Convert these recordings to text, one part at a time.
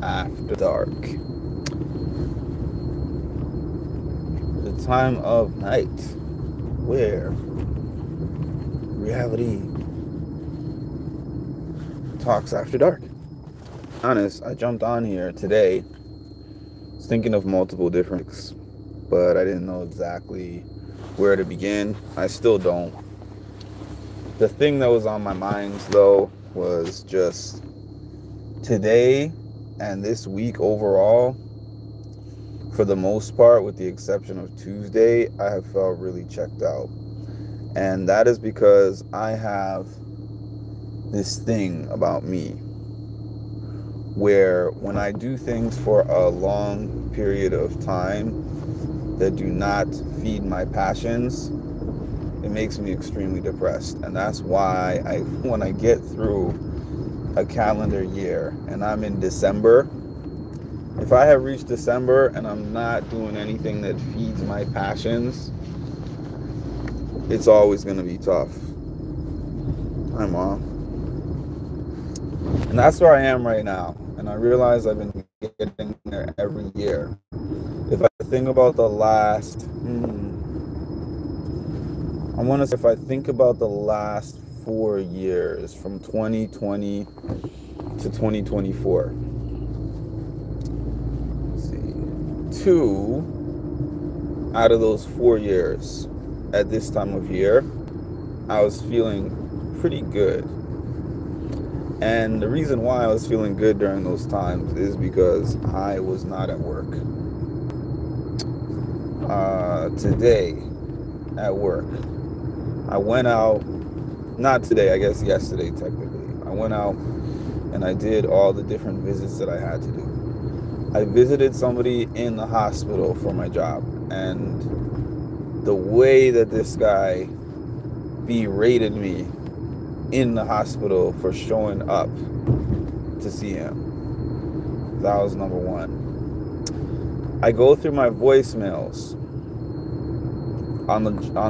after dark. The time of night where reality talks after dark. Honest, I jumped on here today thinking of multiple different things, but I didn't know exactly where to begin. I still don't. The thing that was on my mind though was just today and this week overall, for the most part, with the exception of Tuesday, I have felt really checked out. And that is because I have this thing about me where when I do things for a long period of time that do not feed my passions, it makes me extremely depressed. And that's why when I get through a calendar year and I'm in December, if I have reached December and I'm not doing anything that feeds my passions, it's always going to be tough. Hi, Mom. And that's where I am right now. And I realize I've been getting there every year. If I think about the last, I want to say if I think about the last 4 years from 2020 to 2024, let's see, 2 out of those 4 years at this time of year, I was feeling pretty good. And the reason why I was feeling good during those times is because I was not at work. Today, at work, I went out, not today, I guess yesterday technically. I went out and I did all the different visits that I had to do. I visited somebody in the hospital for my job, and the way that this guy berated me in the hospital for showing up to see him, that was number one. I go through my voicemails on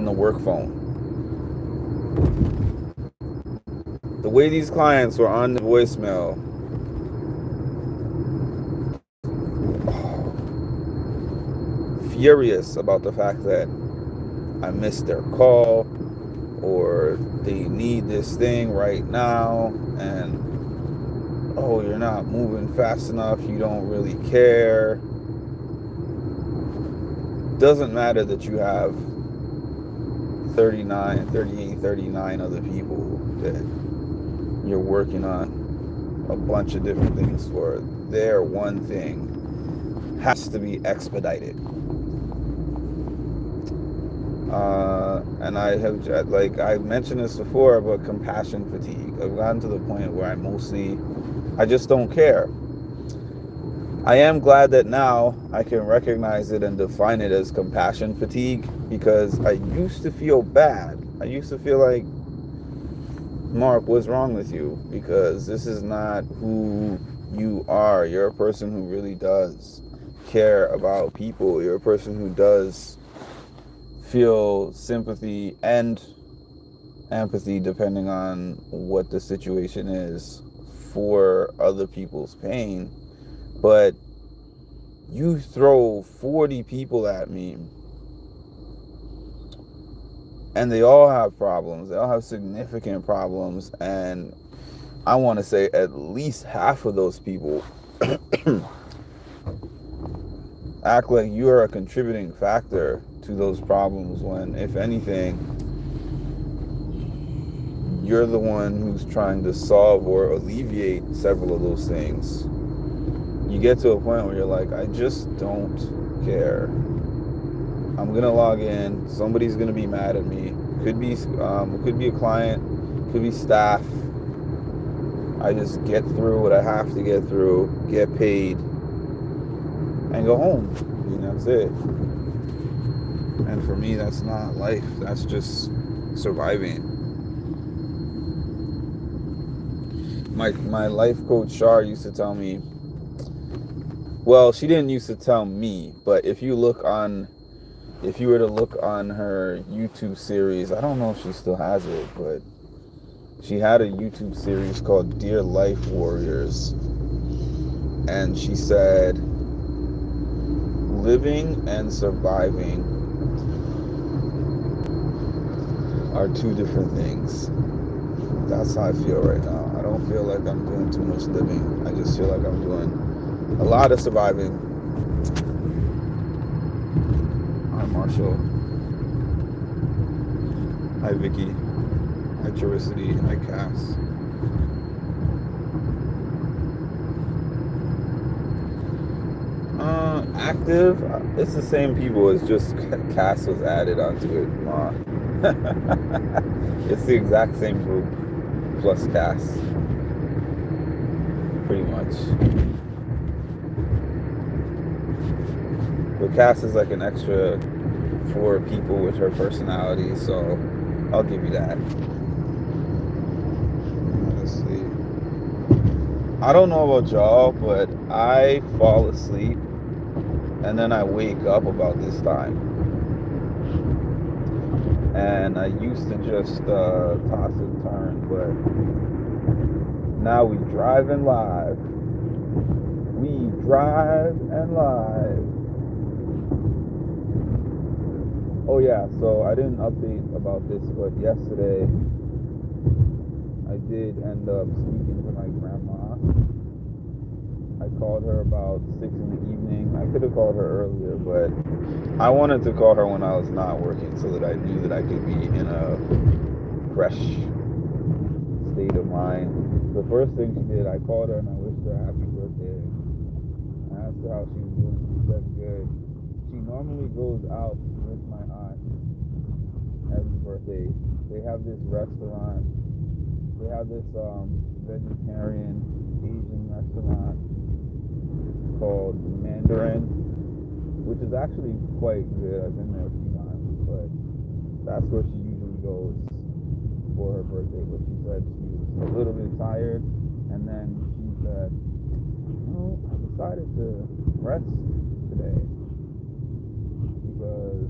the work phone. The way these clients were on the voicemail, furious about the fact that I missed their call, or they need this thing right now, and oh, you're not moving fast enough, you don't really care. Doesn't matter that you have 39, 38, 39 other people that you're working on a bunch of different things for. Their one thing has to be expedited. And I have, like I mentioned this before, but compassion fatigue. I've gotten to the point where I just don't care. I am glad that now I can recognize it and define it as compassion fatigue, because I used to feel bad. I used to feel like, Mark, what's wrong with you? Because this is not who you are. You're a person who really does care about people. You're a person who does feel sympathy and empathy, depending on what the situation is, for other people's pain. But you throw 40 people at me, and they all have problems. They all have significant problems. And I want to say at least half of those people act like you are a contributing factor to those problems, when, if anything, you're the one who's trying to solve or alleviate several of those things. You get to a point where you're like, I just don't care. I'm going to log in. Somebody's going to be mad at me. Could be a client, could be staff. I just get through what I have to get through, get paid, and go home. And that's it. And for me, that's not life. That's just surviving. My life coach Shar used to tell me, well, she didn't used to tell me, but if you were to look on her YouTube series, I don't know if she still has it, but she had a YouTube series called Dear Life Warriors. And she said, living and surviving are two different things. That's how I feel right now. I don't feel like I'm doing too much living. I just feel like I'm doing a lot of surviving. Hi, Marshall. Hi, Vicky. Hi, Churicity. Hi, Cass. Active. It's the same people. It's just Cass was added onto it. It's the exact same group plus Cass, pretty much. But Cass is like an extra for people with her personality, so I'll give you that. Let's see. I don't know about y'all, but I fall asleep and then I wake up about this time. And I used to just toss and turn, but now we driving live. We drive and live. Oh yeah, so I didn't update about this, but yesterday I did end up speaking to my grandma. I called her about 6 in the evening. I could have called her earlier, but I wanted to call her when I was not working so that I knew that I could be in a fresh state of mind. The first thing she did, I called her and I wished her a happy birthday. I asked her how she was doing. She said good. She normally goes out with my aunt every birthday. They have this restaurant. They have this vegetarian Asian restaurant called Mandarin, which is actually quite good. I've been there a few times, but that's where she usually goes for her birthday. But she said she was a little bit tired, and then she said, I decided to rest today because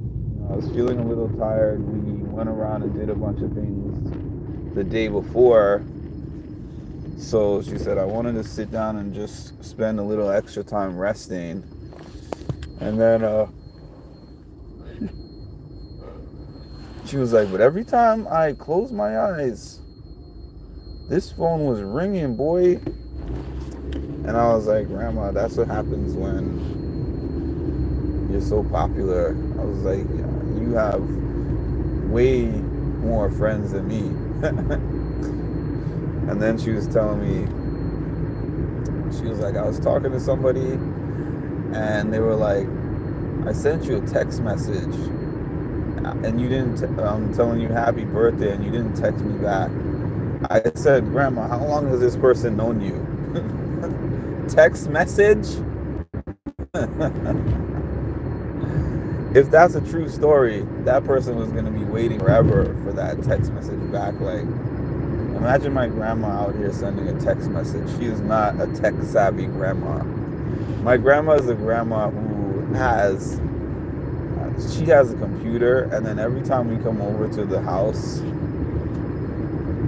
I was feeling a little tired. We went around and did a bunch of things the day before. So she said, I wanted to sit down and just spend a little extra time resting. And then she was like, but every time I close my eyes, this phone was ringing, boy. And I was like, Grandma, that's what happens when you're so popular. I was like, you have way more friends than me. And then she was telling me, she was like, I was talking to somebody and they were like, I sent you a text message and you didn't, I'm telling you happy birthday and you didn't text me back. I said, Grandma, how long has this person known you? Text message? If that's a true story, that person was going to be waiting forever for that text message back. Like, imagine my grandma out here sending a text message. She is not a tech-savvy grandma. My grandma is a grandma who she has a computer, and then every time we come over to the house,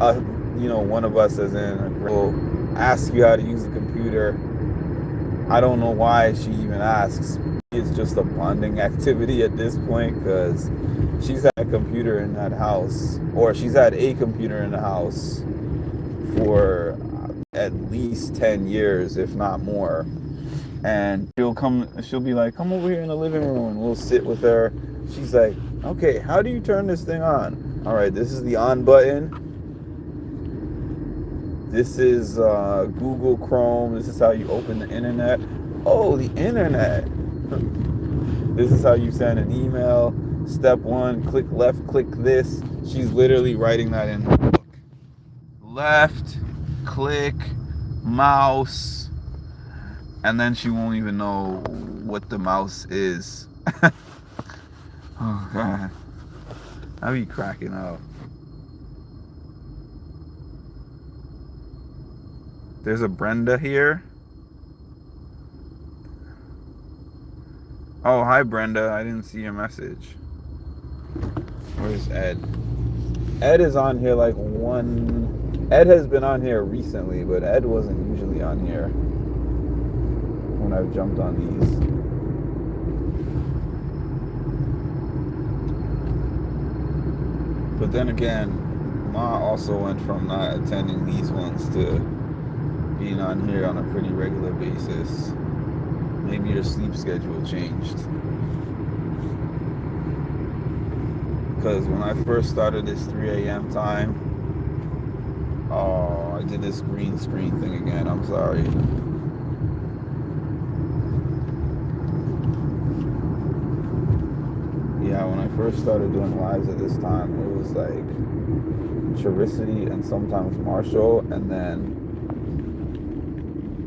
one of us as in will ask you how to use the computer. I don't know why she even asks. It's just a bonding activity at this point because she's had a computer in that house, or she's had a computer in the house for at least 10 years, if not more. And she'll be like, come over here in the living room and we'll sit with her. She's like, okay, how do you turn this thing on? All right, this is the on button. This is Google Chrome. This is how you open the internet. Oh, the internet. This is how you send an email. Step 1, click left, click this. She's literally writing that in her book. Left, click, mouse, and then she won't even know what the mouse is. Oh, God. I'll be cracking up. There's a Brenda here. Oh, hi, Brenda. I didn't see your message. Where's Ed? Ed is on here like Ed has been on here recently, but Ed wasn't usually on here. I've jumped on these. But then again, Ma also went from not attending these ones to being on here on a pretty regular basis. Maybe your sleep schedule changed. Because when I first started this 3 a.m. time, oh, I did this green screen thing again. I'm sorry. Yeah, when I first started doing lives at this time, it was like Charicity and sometimes Marshall, and then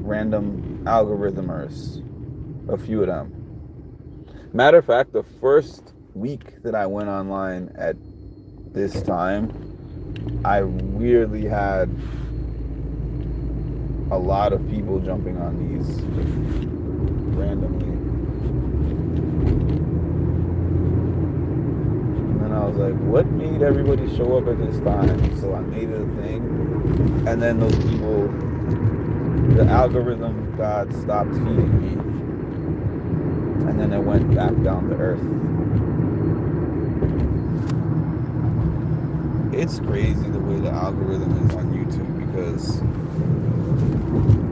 random algorithmers, a few of them. Matter of fact, the first week that I went online at this time, I weirdly had a lot of people jumping on these randomly. And then I was like, what made everybody show up at this time? So I made it a thing. And then those people, the algorithm god stopped feeding me. And then it went back down to earth. It's crazy the way the algorithm is on YouTube, because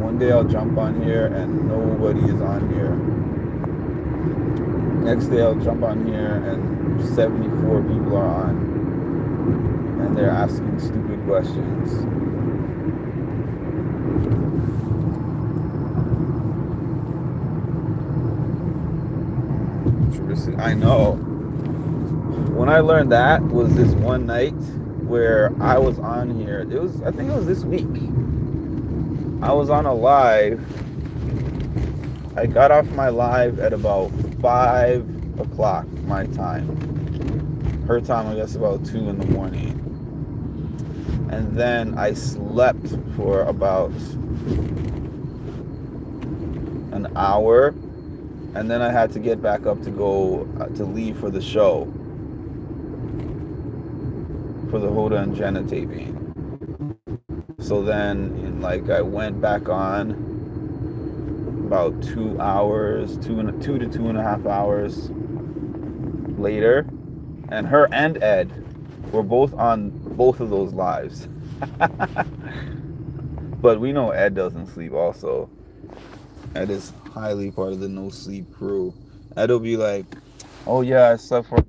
one day I'll jump on here and nobody is on here. Next day I'll jump on here and 74 people are on. And they're asking stupid questions. I know. When I learned that was this one night where I was on here. I think it was this week. I was on a live. I got off my live at about 5 o'clock my time. Her time, I guess, about 2 in the morning. And then I slept for about an hour. And then I had to get back up to go to leave for the show, for the Hoda and Jenna taping. So then, I went back on about 2 hours, 2 to 2.5 hours later, and her and Ed were both on both of those lives. But we know Ed doesn't sleep also. Ed is highly part of the no sleep crew. Ed will be like, oh yeah, I slept for... I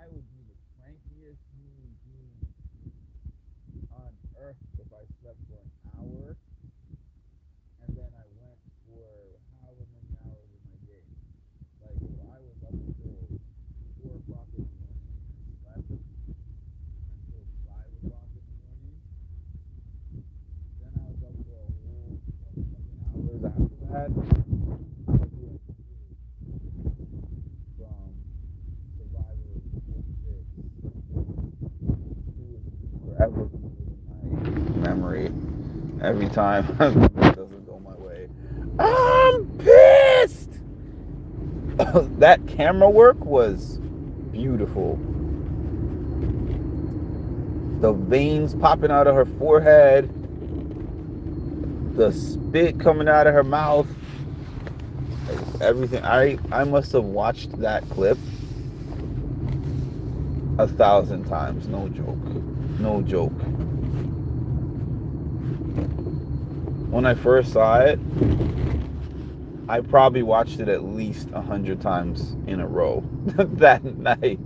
would be the crankiest human being on earth if I slept for an hour and then I went for however many hours of my day. Like, if I was up until 4 o'clock in the morning and slept until 5 o'clock in the morning, then I was up for a whole 20 hours after that. I was doing from Survivor 46, who is forever in my memory. Every time it doesn't go my way, I'm pissed. That camera work was beautiful. The veins popping out of her forehead, the spit coming out of her mouth, everything. I must have watched that clip 1,000 times. No joke. When I first saw it, I probably watched it at least 100 times in a row that night.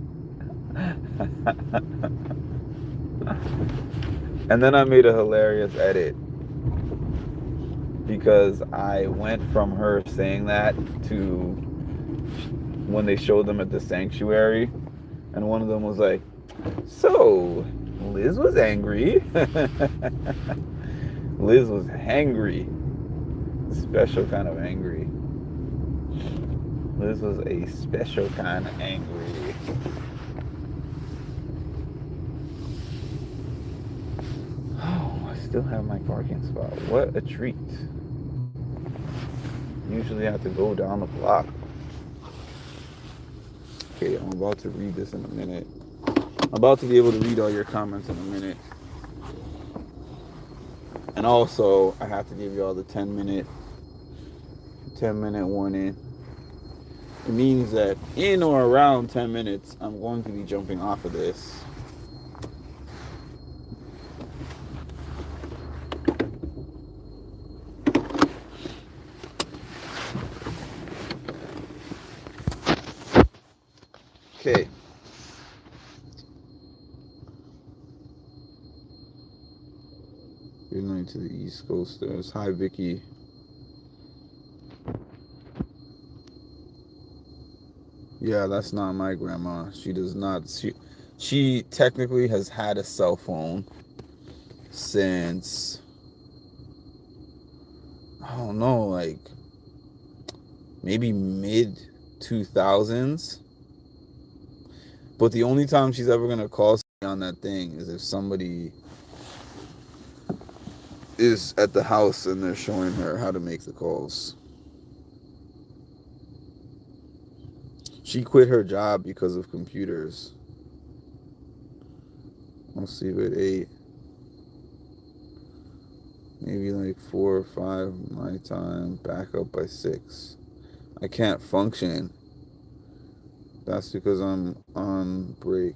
And then I made a hilarious edit, because I went from her saying that to when they showed them at the sanctuary, and one of them was like, so Liz was angry. Liz was hangry. Special kind of angry. Liz was a special kind of angry. Oh, I still have my parking spot. What a treat. Usually I have to go down the block. Okay, I'm about to read this in a minute. I'm about to be able to read all your comments in a minute. And also, I have to give you all the 10-minute warning. It means that in or around 10 minutes, I'm going to be jumping off of this. Okay. Good night to the East Coasters. Hi, Vicky. Yeah, that's not my grandma. She does not. She technically has had a cell phone since, I don't know, like maybe mid 2000s. But the only time she's ever gonna call on that thing is if somebody is at the house and they're showing her how to make the calls. She quit her job because of computers. I'll see at 8. Maybe like 4 or 5 my time. Back up by 6. I can't function. That's because I'm on break.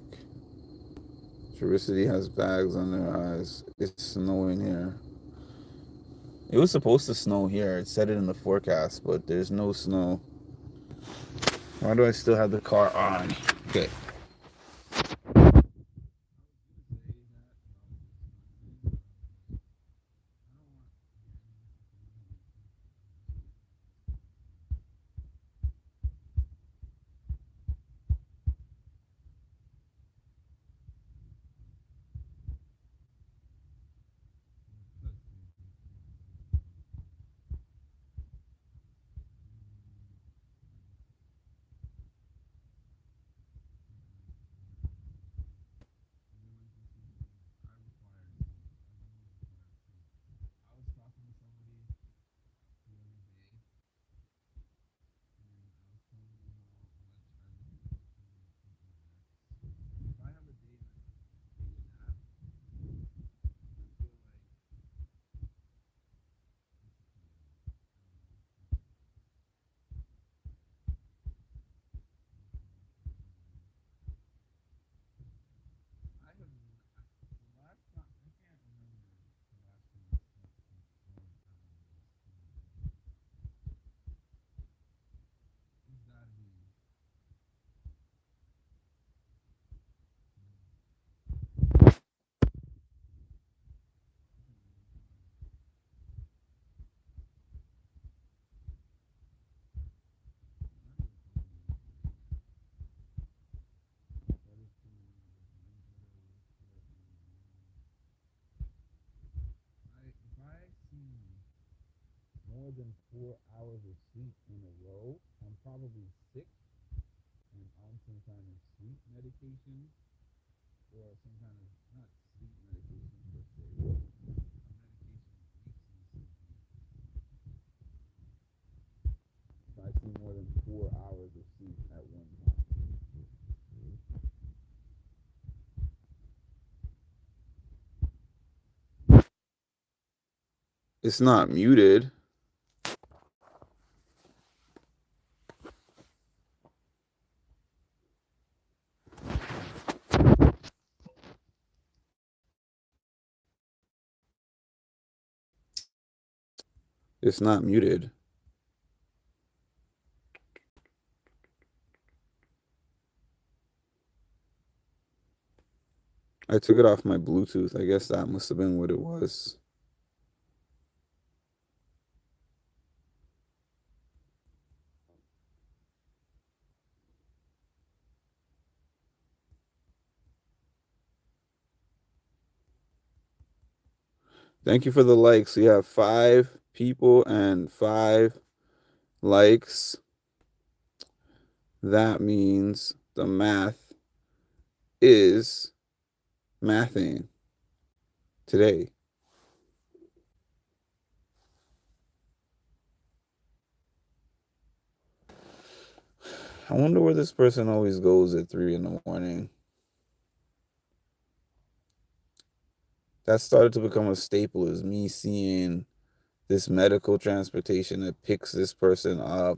Charicity has bags on their eyes. It's snowing here. It was supposed to snow here. It said it in the forecast, but there's no snow. Why do I still have the car on? Okay. More than 4 hours of sleep in a row, I'm probably sick and on some kind of sleep medication or some kind of not sleep medication per se, a medication if I see more than 4 hours of sleep at one time. It's not muted. It's not muted. I took it off my Bluetooth. I guess that must have been what it was. Thank you for the likes. We have 5 people and 5 likes. That means the math is mathing today. I wonder where this person always goes at 3 in the morning. that started to become a staple, is me seeing this medical transportation that picks this person up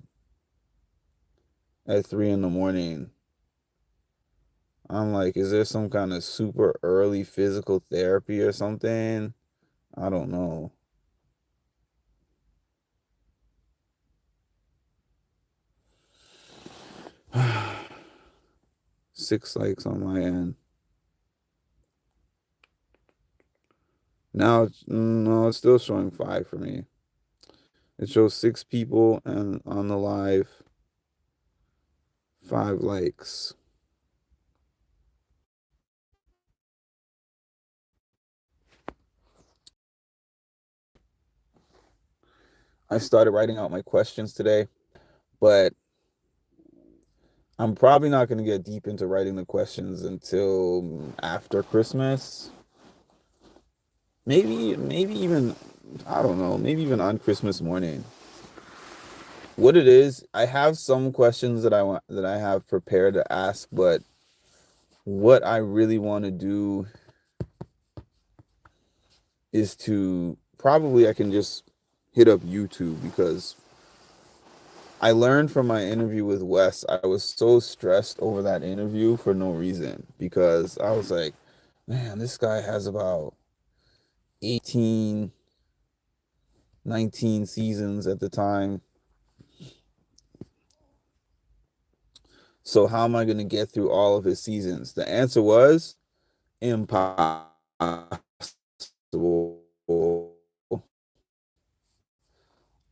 at 3 in the morning. I'm like, is there some kind of super early physical therapy or something? I don't know. 6 likes on my end. Now, no, it's still showing five for me. It shows 6 people and on the live, 5 likes. I started writing out my questions today, but I'm probably not going to get deep into writing the questions until after Christmas. Maybe even, I don't know, maybe even on Christmas morning. What it is, I have some questions that I have prepared to ask, but what I really want to do is to probably I can just hit up YouTube, because I learned from my interview with Wes. I was so stressed over that interview for no reason, because I was like, man, this guy has about 18, 19 seasons at the time. So how am I going to get through all of his seasons? The answer was impossible.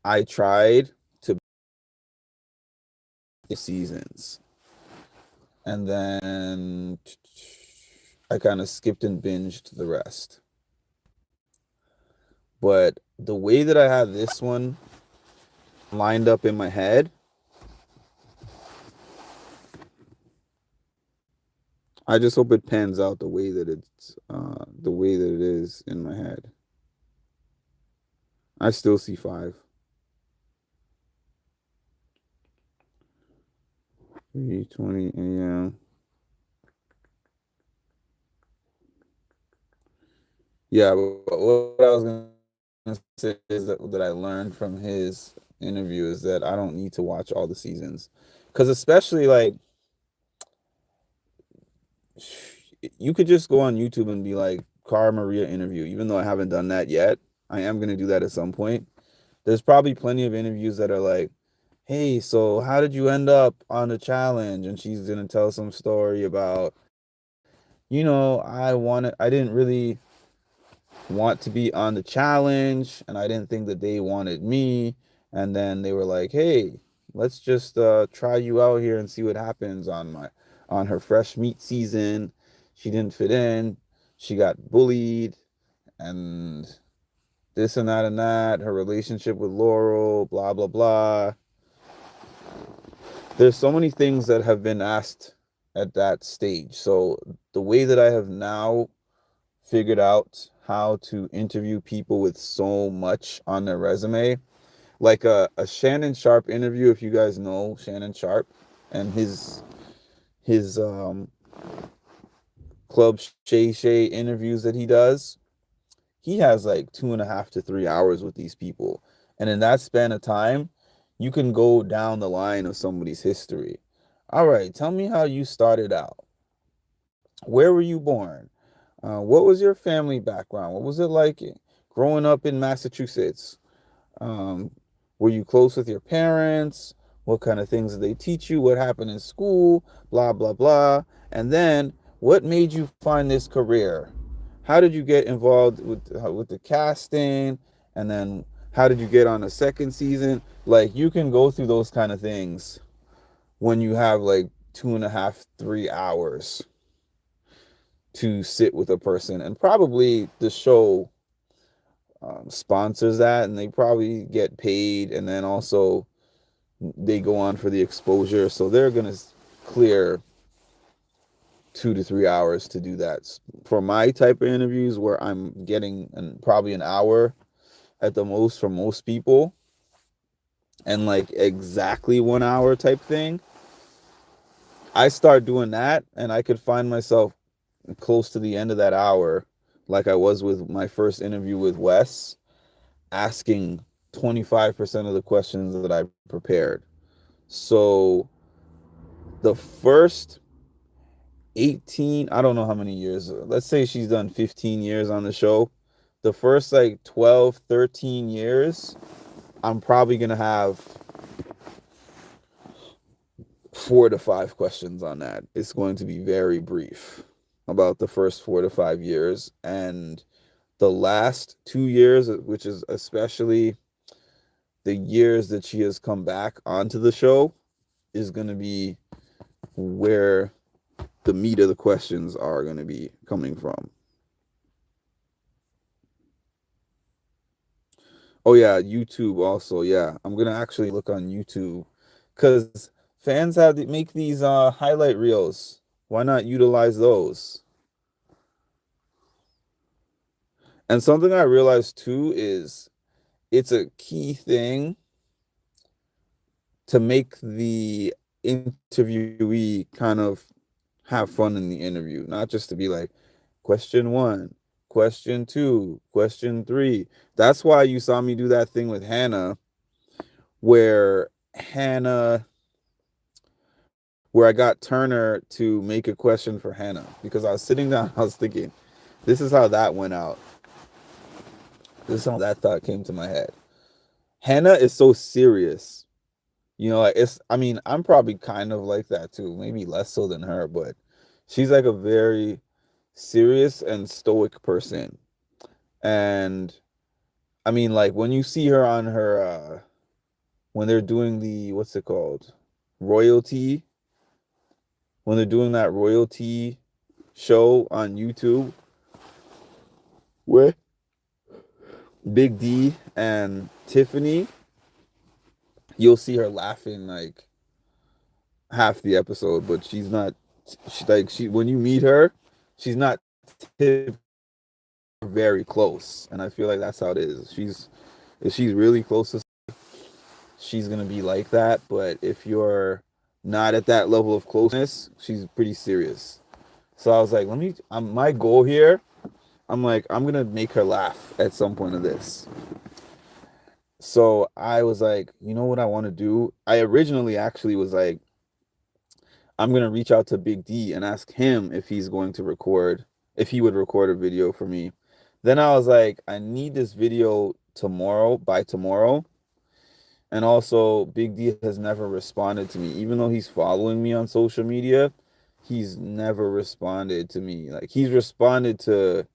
I tried to seasons, and then I kind of skipped and binged the rest. But the way that I had this one lined up in my head, I just hope it pans out the way that it is in my head. I still see five. 3:20 a.m. Yeah, but what I was gonna say is that I learned from his interview is that I don't need to watch all the seasons, because especially like you could just go on YouTube and be like Cara Maria interview, even though I haven't done that yet. I am gonna do that at some point. There's probably plenty of interviews that are like, hey, so how did you end up on the challenge? And she's gonna tell some story about, I didn't really want to be on the challenge, and I didn't think that they wanted me. And then they were like, hey, let's just try you out here and see what happens on her fresh meat season. She didn't fit in. She got bullied, and this and that and that. Her relationship with Laurel, blah blah blah. There's so many things that have been asked at that stage. So the way that I have now figured out how to interview people with so much on their resume, like a Shannon Sharp interview, if you guys know Shannon Sharp and his Club Shay Shay interviews that he does. He has like 2.5 to 3 hours with these people. And in that span of time, you can go down the line of somebody's history. All right, tell me how you started out. Where were you born? What was your family background? What was it like growing up in Massachusetts? Um, were you close with your parents? What kind of things did they teach you? What happened in school? Blah, blah, blah. And then what made you find this career? How did you get involved with the casting? And then how did you get on a second season? Like, you can go through those kind of things when you have like 2.5, 3 hours to sit with a person. And probably the show sponsors that, and they probably get paid, and then also they go on for the exposure, so they're going to clear 2 to 3 hours to do that. For my type of interviews, where I'm getting probably an hour at the most for most people, and like exactly 1 hour type thing, I start doing that, and I could find myself close to the end of that hour like I was with my first interview with Wes, asking 25% of the questions that I prepared. So the first 18, I don't know how many years, let's say she's done 15 years on the show. The first like 12, 13 years, I'm probably going to have 4 to 5 questions on that. It's going to be very brief about the first 4 to 5 years. And the last 2 years, which is especially the years that she has come back onto the show, is going to be where the meat of the questions are going to be coming from. Oh yeah, YouTube also. Yeah, I'm gonna actually look on YouTube because fans have to make these highlight reels. Why not utilize those? And something I realized too is it's a key thing to make the interviewee kind of have fun in the interview, not just to be like question one, question two, question three. That's why you saw me do that thing with Hannah, where Hannah where I got Turner to make a question for Hannah because I was sitting down, I was thinking, this is how that went out. This is how that thought came to my head. Hannah is so serious. Like I mean, I'm probably kind of like that too, maybe less so than her, but she's like a very serious and stoic person. And I mean, like when you see her on her when they're doing the what's it called? Royalty, when they're doing that royalty show on YouTube with Big D and Tiffany, you'll see her laughing like half the episode, but she's not. She when you meet her, she's not very close, and I feel like that's how it is. If she's really close to, she's gonna be like that. But if you're not at that level of closeness, she's pretty serious. So I was like, my goal here, I'm like, I'm gonna make her laugh at some point of this. So I was like, you know what I want to do? I originally actually was like, I'm going to reach out to Big D and ask him if he's going to record, if he would record a video for me. Then I was like, I need this video tomorrow, by tomorrow. And also, Big D has never responded to me. Even though he's following me on social media, he's never responded to me. Like, he's responded to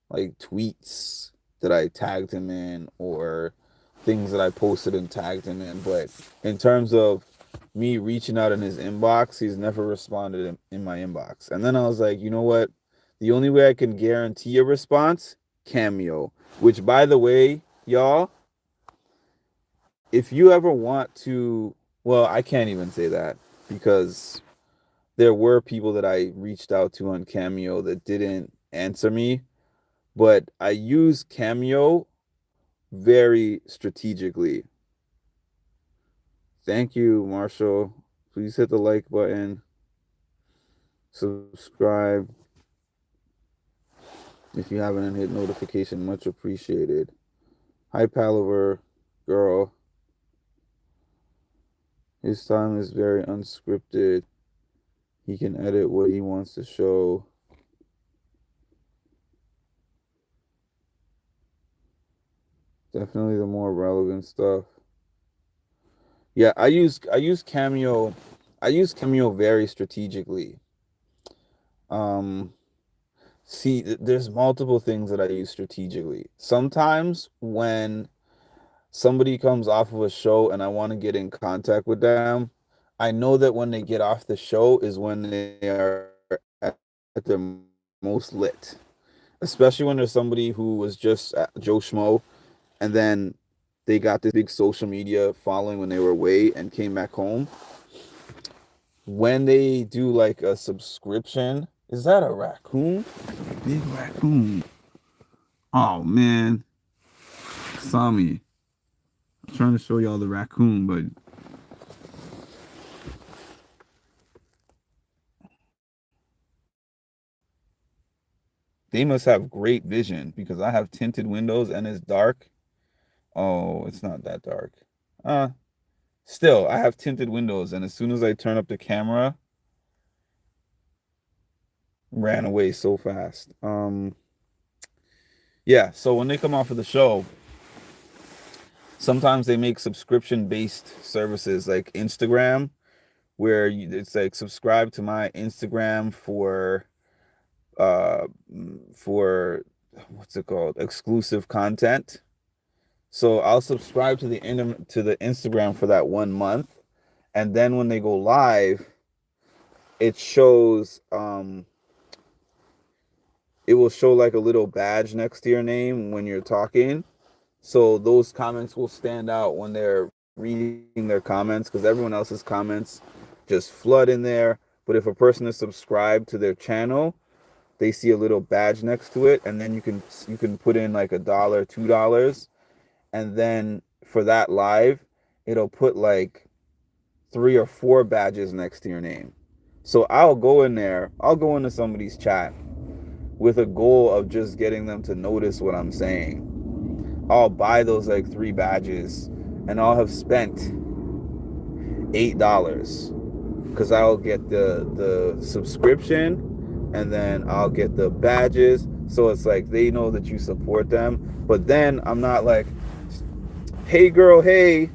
like tweets that I tagged him in or things that I posted and tagged him in. But in terms of me reaching out in his inbox, he's never responded in my inbox. And then I was like, you know what? The only way I can guarantee a response, Cameo. Which, by the way, y'all, if you ever want to, well, I can't even say that because there were people that I reached out to on Cameo that didn't answer me, but I use Cameo very strategically. Thank you, Marshall. Please hit the like button, subscribe if you haven't, and hit notification. Much appreciated. Hi, Palaver, girl. His time is very unscripted. He can edit what he wants to show. Definitely the more relevant stuff. Yeah, I use Cameo. I use Cameo very strategically. Um, See, there's multiple things that I use strategically. Sometimes when somebody comes off of a show and I want to get in contact with them, I know that when they get off the show is when they are at their most lit. Especially when there's somebody who was just at Joe Schmo and then they got this big social media following when they were away and came back home. When they do like a subscription, is that a raccoon? Big raccoon. Oh man, Sami. I'm trying to show y'all the raccoon, but They must have great vision because I have tinted windows and it's dark. Oh, it's not that dark. Uh, Still, I have tinted windows, and as soon as I turn up the camera, ran away so fast. Yeah, so when they come off of the show, sometimes they make subscription based services like Instagram, where it's like subscribe to my Instagram uh for what's it called, exclusive content. So I'll subscribe to the Instagram for that 1 month, and then when they go live, it shows it will show like a little badge next to your name when you're talking. So those comments will stand out when they're reading their comments, because everyone else's comments just flood in there. But if a person is subscribed to their channel, they see a little badge next to it, and then you can put in like $1, $2, and then for that live, it'll put like 3 or 4 badges next to your name. So I'll go into somebody's chat with a goal of just getting them to notice what I'm saying. I'll buy those like 3 badges, and I'll have spent $8 because I'll get the subscription, and then I'll get the badges. So it's like they know that you support them. But then I'm not like, hey girl, hey.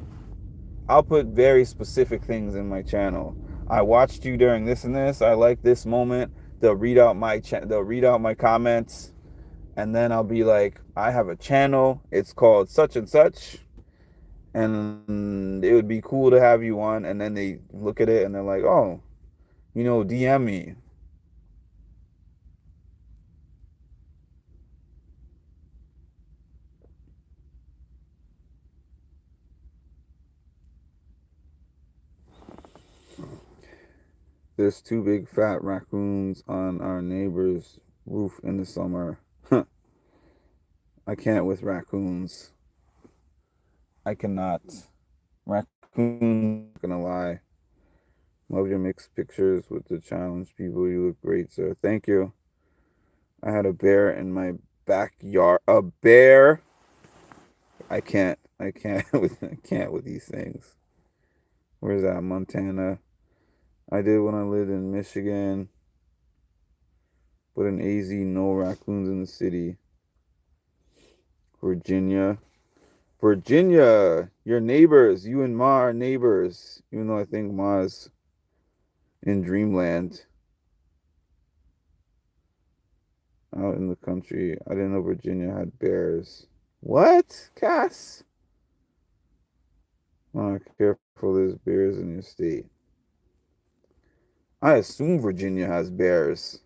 I'll put very specific things in my channel. I watched you during this and this. I like this moment. They'll read out my comments, and then I'll be like, I have a channel. It's called such and such, and it would be cool to have you on. And then they look at it and they're like, oh, DM me. There's 2 big fat raccoons on our neighbor's roof in the summer. I can't with raccoons. I cannot. Raccoons, not gonna lie. Love your mixed pictures with the challenge people. You look great, sir. Thank you. I had a bear in my backyard. A bear? I can't. I can't with these things. Where's that? Montana. I did when I lived in Michigan. But in AZ, no raccoons in the city. Virginia. Virginia, your neighbors. You and Ma are neighbors. Even though I think Ma's in Dreamland. Out in the country. I didn't know Virginia had bears. What, Cass? Oh, careful, there's bears in your state. I assume Virginia has bears.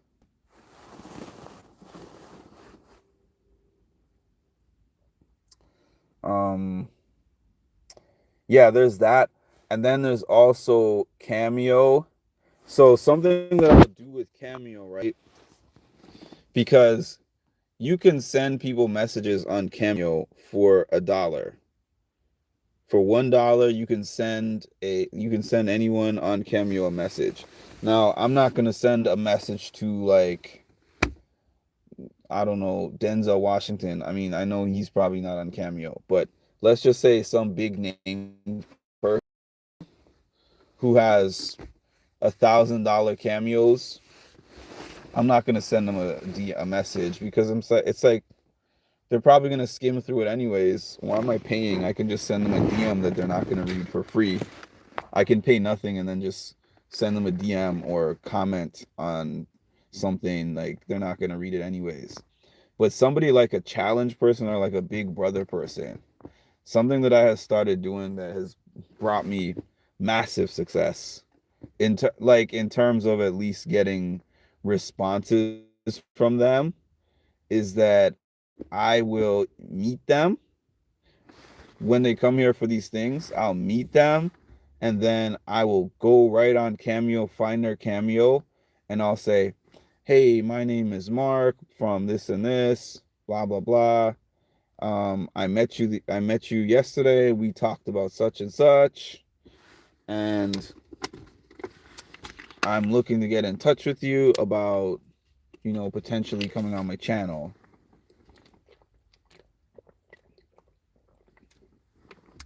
Yeah, there's that. And then there's also Cameo. So something that I'll do with Cameo, right? Because you can send people messages on Cameo for $1. For $1, you can send anyone on Cameo a message. Now, I'm not gonna send a message to, like, I don't know, Denzel Washington. I mean, I know he's probably not on Cameo, but let's just say some big name person who has $1,000 cameos. I'm not gonna send them a message because it's like they're probably gonna skim through it anyways. Why am I paying? I can just send them a DM that they're not gonna read for free. I can pay nothing and then just send them a DM or comment on something, like they're not gonna read it anyways. But somebody like a challenge person or like a big brother person, something that I have started doing that has brought me massive success in terms of at least getting responses from them, is that I will meet them when they come here for these things. I'll meet them, and then I will go right on Cameo, find their Cameo, and I'll say, hey, my name is Mark from this and this, blah blah blah. I met you yesterday. We talked about such and such, and I'm looking to get in touch with you about potentially coming on my channel.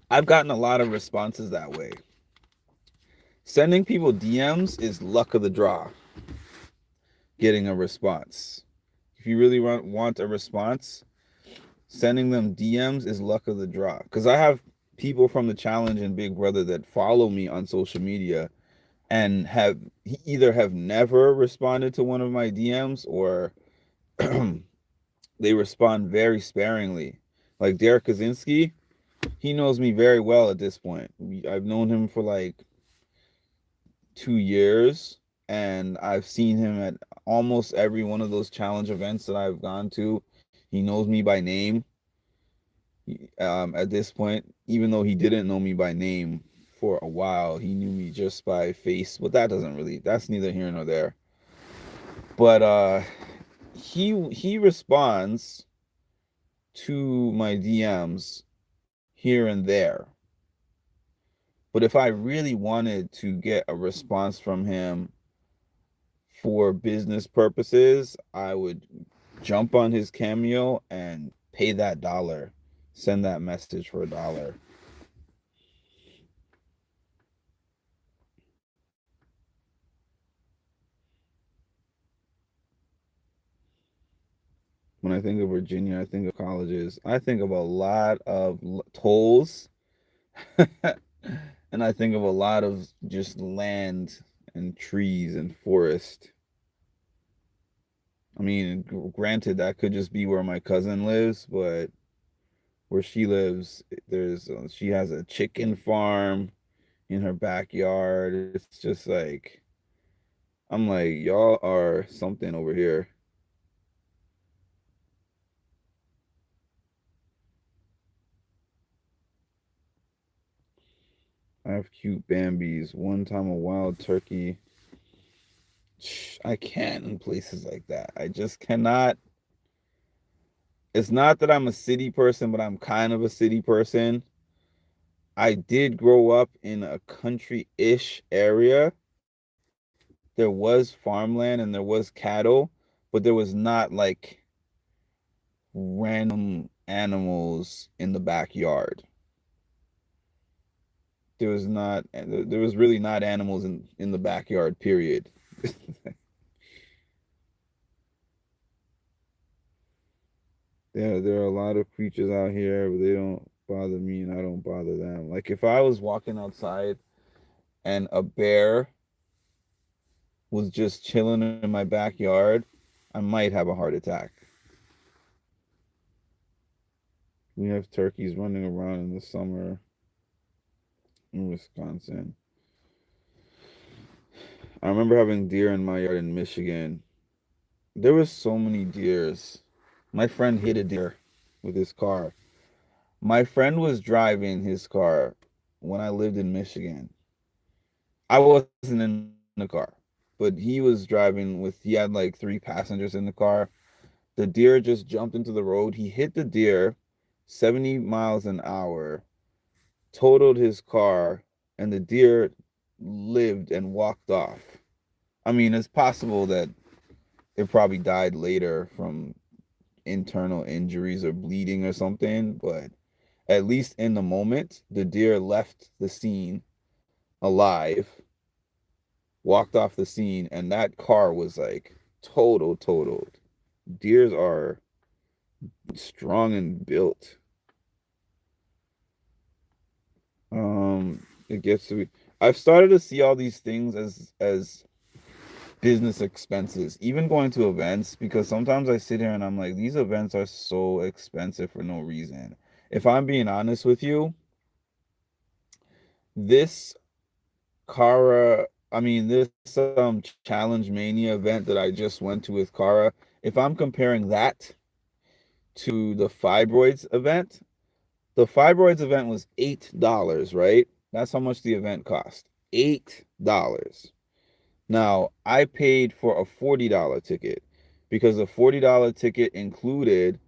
I've gotten a lot of responses that way. Sending people DMs is luck of the draw, getting a response. If you really want a response, sending them DMs is luck of the draw. Because I have people from the challenge and Big Brother that follow me on social media and have either have never responded to one of my DMs or they respond very sparingly. Like Derek Kaczynski, he knows me very well at this point. I've known him for like 2 years, and I've seen him at almost every one of those challenge events that I've gone to. He knows me by name. At this point, even though he didn't know me by name for a while, he knew me just by face. But that's neither here nor there. But he responds to my DMs here and there. But if I really wanted to get a response from him for business purposes, I would jump on his Cameo and pay that dollar, send that message for $1. When I think of Virginia, I think of colleges. I think of a lot of tolls, and I think of a lot of just land and trees and forest. I mean, granted, that could just be where my cousin lives, but where she lives, she has a chicken farm in her backyard. It's just like, I'm like, y'all are something over here. I have cute Bambis. One time a wild turkey. I can't in places like that. I just cannot. It's not that I'm a city person, but I'm kind of a city person. I did grow up in a country-ish area. There was farmland and there was cattle, but there was not like random animals in the backyard. There was really not animals in the backyard, period. There are a lot of creatures out here, but they don't bother me and I don't bother them. Like if I was walking outside and a bear was just chilling in my backyard, I might have a heart attack. We have turkeys running around in the summer in Wisconsin. I remember having deer in my yard in Michigan. There was so many deers. My friend hit a deer with his car. My friend was driving his car when I lived in Michigan. I wasn't in the car, but he had like three passengers in the car. The deer just jumped into the road. He hit the deer 70 miles an hour, totaled his car, and the deer lived and walked off. I mean, it's possible that it probably died later from internal injuries or bleeding or something, but at least in the moment, the deer left the scene alive, walked off the scene, and that car was like totaled. Deers are strong and built. It gets to be. I've started to see all these things as business expenses, even going to events, because sometimes I sit here and I'm like, these events are so expensive for no reason. If I'm being honest with you, this this Challenge Mania event that I just went to with Kara, if I'm comparing that to the fibroids event was $8, right? That's how much the event cost. $8. Now, I paid for a $40 ticket because the $40 ticket included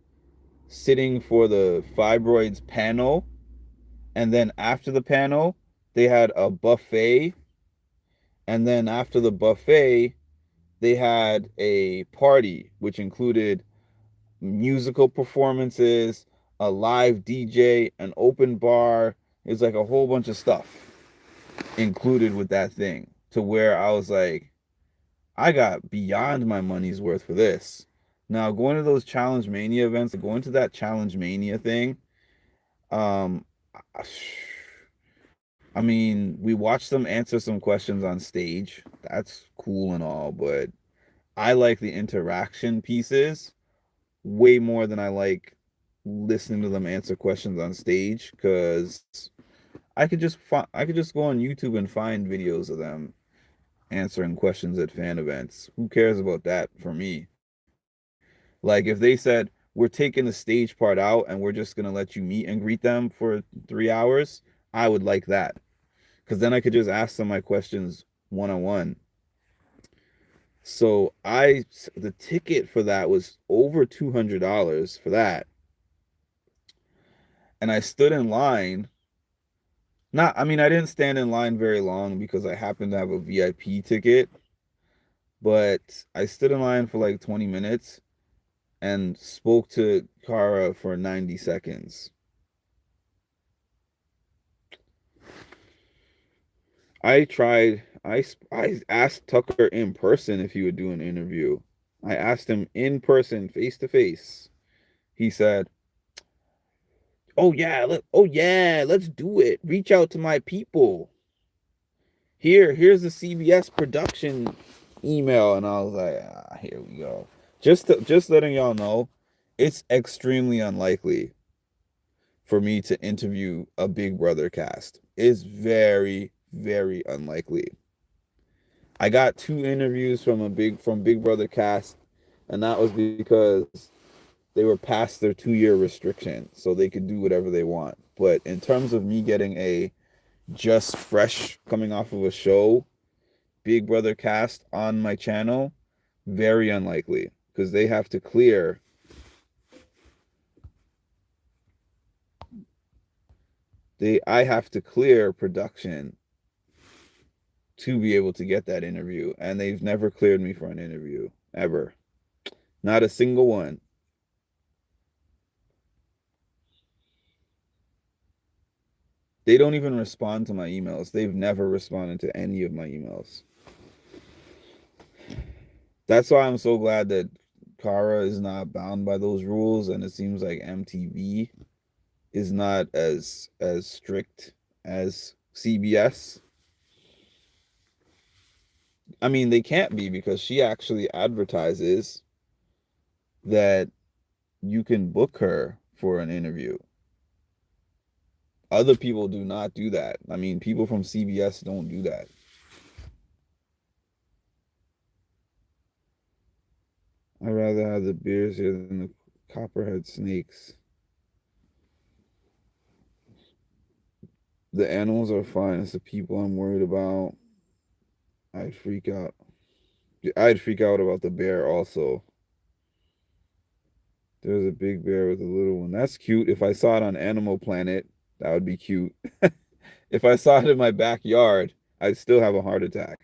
sitting for the fibroids panel, and then after the panel, they had a buffet, and then after the buffet, they had a party which included musical performances, a live DJ, an open bar. It was like a whole bunch of stuff included with that thing to where I was like, I got beyond my money's worth for this. Now, going to those Challenge Mania events, going to that Challenge Mania thing, um, I mean, we watched them answer some questions on stage. That's cool and all, but I like the interaction pieces way more than I like listening to them answer questions on stage because I could just go on YouTube and find videos of them answering questions at fan events. Who cares about that for me? Like if they said we're taking the stage part out and we're just gonna let you meet and greet them for 3 hours, I would like that because then I could just ask them my questions one on one. So the ticket for that was over $200 for that, and I stood in line. Not, I mean, I didn't stand in line very long because I happened to have a VIP ticket, but I stood in line for like 20 minutes and spoke to Kara for 90 seconds. I asked Tucker in person if he would do an interview. I asked him in person, face to face. He said, "Oh yeah, let's do it. Reach out to my people. Here's the CBS production email." And I was like, here we go. Just letting y'all know, it's extremely unlikely for me to interview a Big Brother cast. It's very, very unlikely. I got two interviews from Big Brother cast, and that was because they were past their 2 year restriction, so they could do whatever they want. But in terms of me getting a just fresh coming off of a show Big Brother cast on my channel, very unlikely because they have to clear they I have to clear production to be able to get that interview, and they've never cleared me for an interview ever. Not a single one. They don't even respond to my emails. They've never responded to any of my emails. That's why I'm so glad that Kara is not bound by those rules, and it seems like MTV is not as strict as CBS. I mean, they can't be because she actually advertises that you can book her for an interview. Other people do not do that. I mean, people from CBS don't do that. I'd rather have the beers here than the copperhead snakes. The animals are fine. It's the people I'm worried about. I'd freak out. I'd freak out about the bear also. There's a big bear with a little one. That's cute. If I saw it on Animal Planet, that would be cute. If I saw it in my backyard, I'd still have a heart attack.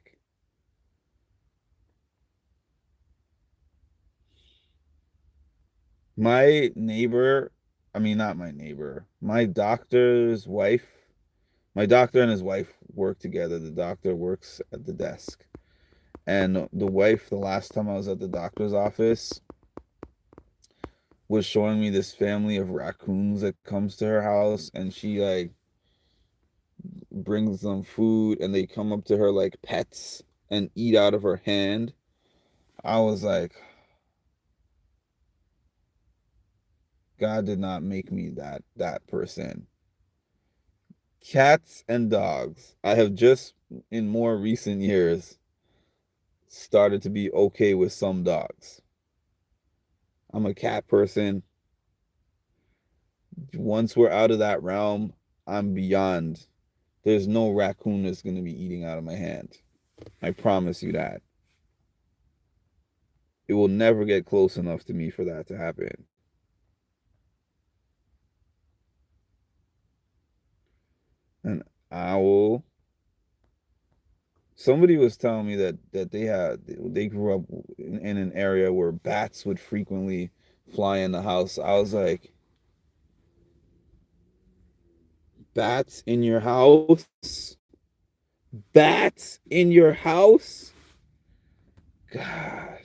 My neighbor, I mean, not my neighbor, my doctor and his wife work together. The doctor works at the desk. And the wife, the last time I was at the doctor's office, was showing me this family of raccoons that comes to her house, and she like brings them food and they come up to her like pets and eat out of her hand. I was like, God did not make me that person. Cats and dogs. I have just in more recent years started to be okay with some dogs. I'm a cat person. Once we're out of that realm, I'm beyond. There's no raccoon that's going to be eating out of my hand. I promise you that. It will never get close enough to me for that to happen. An owl. Somebody was telling me that they grew up in an area where bats would frequently fly in the house. I was like, bats in your house? Bats in your house? God.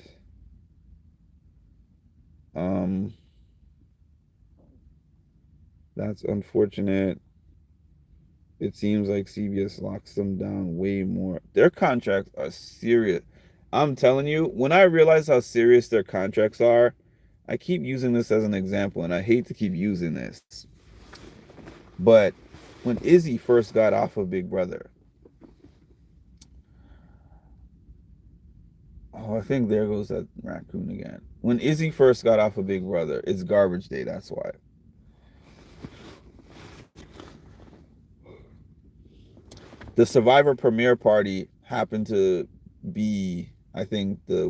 Um, that's unfortunate. It seems like CBS locks them down way more. Their contracts are serious. I'm telling you, when I realize how serious their contracts are, I keep using this as an example, and I hate to keep using this. But when Izzy first got off of Big Brother, oh, I think there goes that raccoon again. When Izzy first got off of Big Brother, it's garbage day, that's why. The Survivor premiere party happened to be, I think, the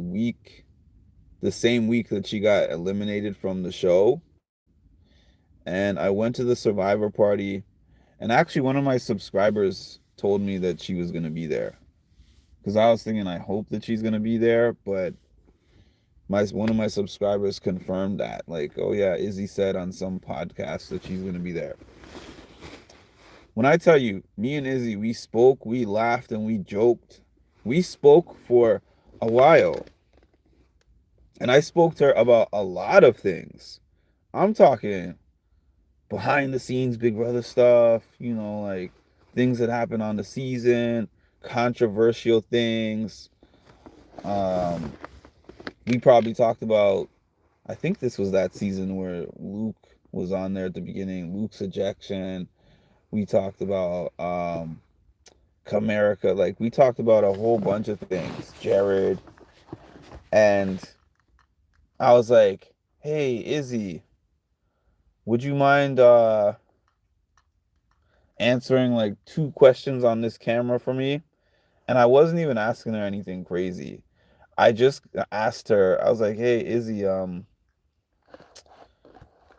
same week that she got eliminated from the show. And I went to the Survivor party, and actually, one of my subscribers told me that she was going to be there. Because I was thinking, I hope that she's going to be there, but one of my subscribers confirmed that. Like, oh, yeah, Izzy said on some podcast that she's going to be there. When I tell you, me and Izzy, we spoke, we laughed, and we joked. We spoke for a while. And I spoke to her about a lot of things. I'm talking behind the scenes Big Brother stuff, like things that happen on the season, controversial things. Um, we probably talked about, I think this was that season where Luke was on there at the beginning, Luke's ejection. We talked about Comerica. Like, we talked about a whole bunch of things, Jared. And I was like, hey, Izzy, would you mind answering like two questions on this camera for me? And I wasn't even asking her anything crazy. I just asked her, I was like, hey, Izzy,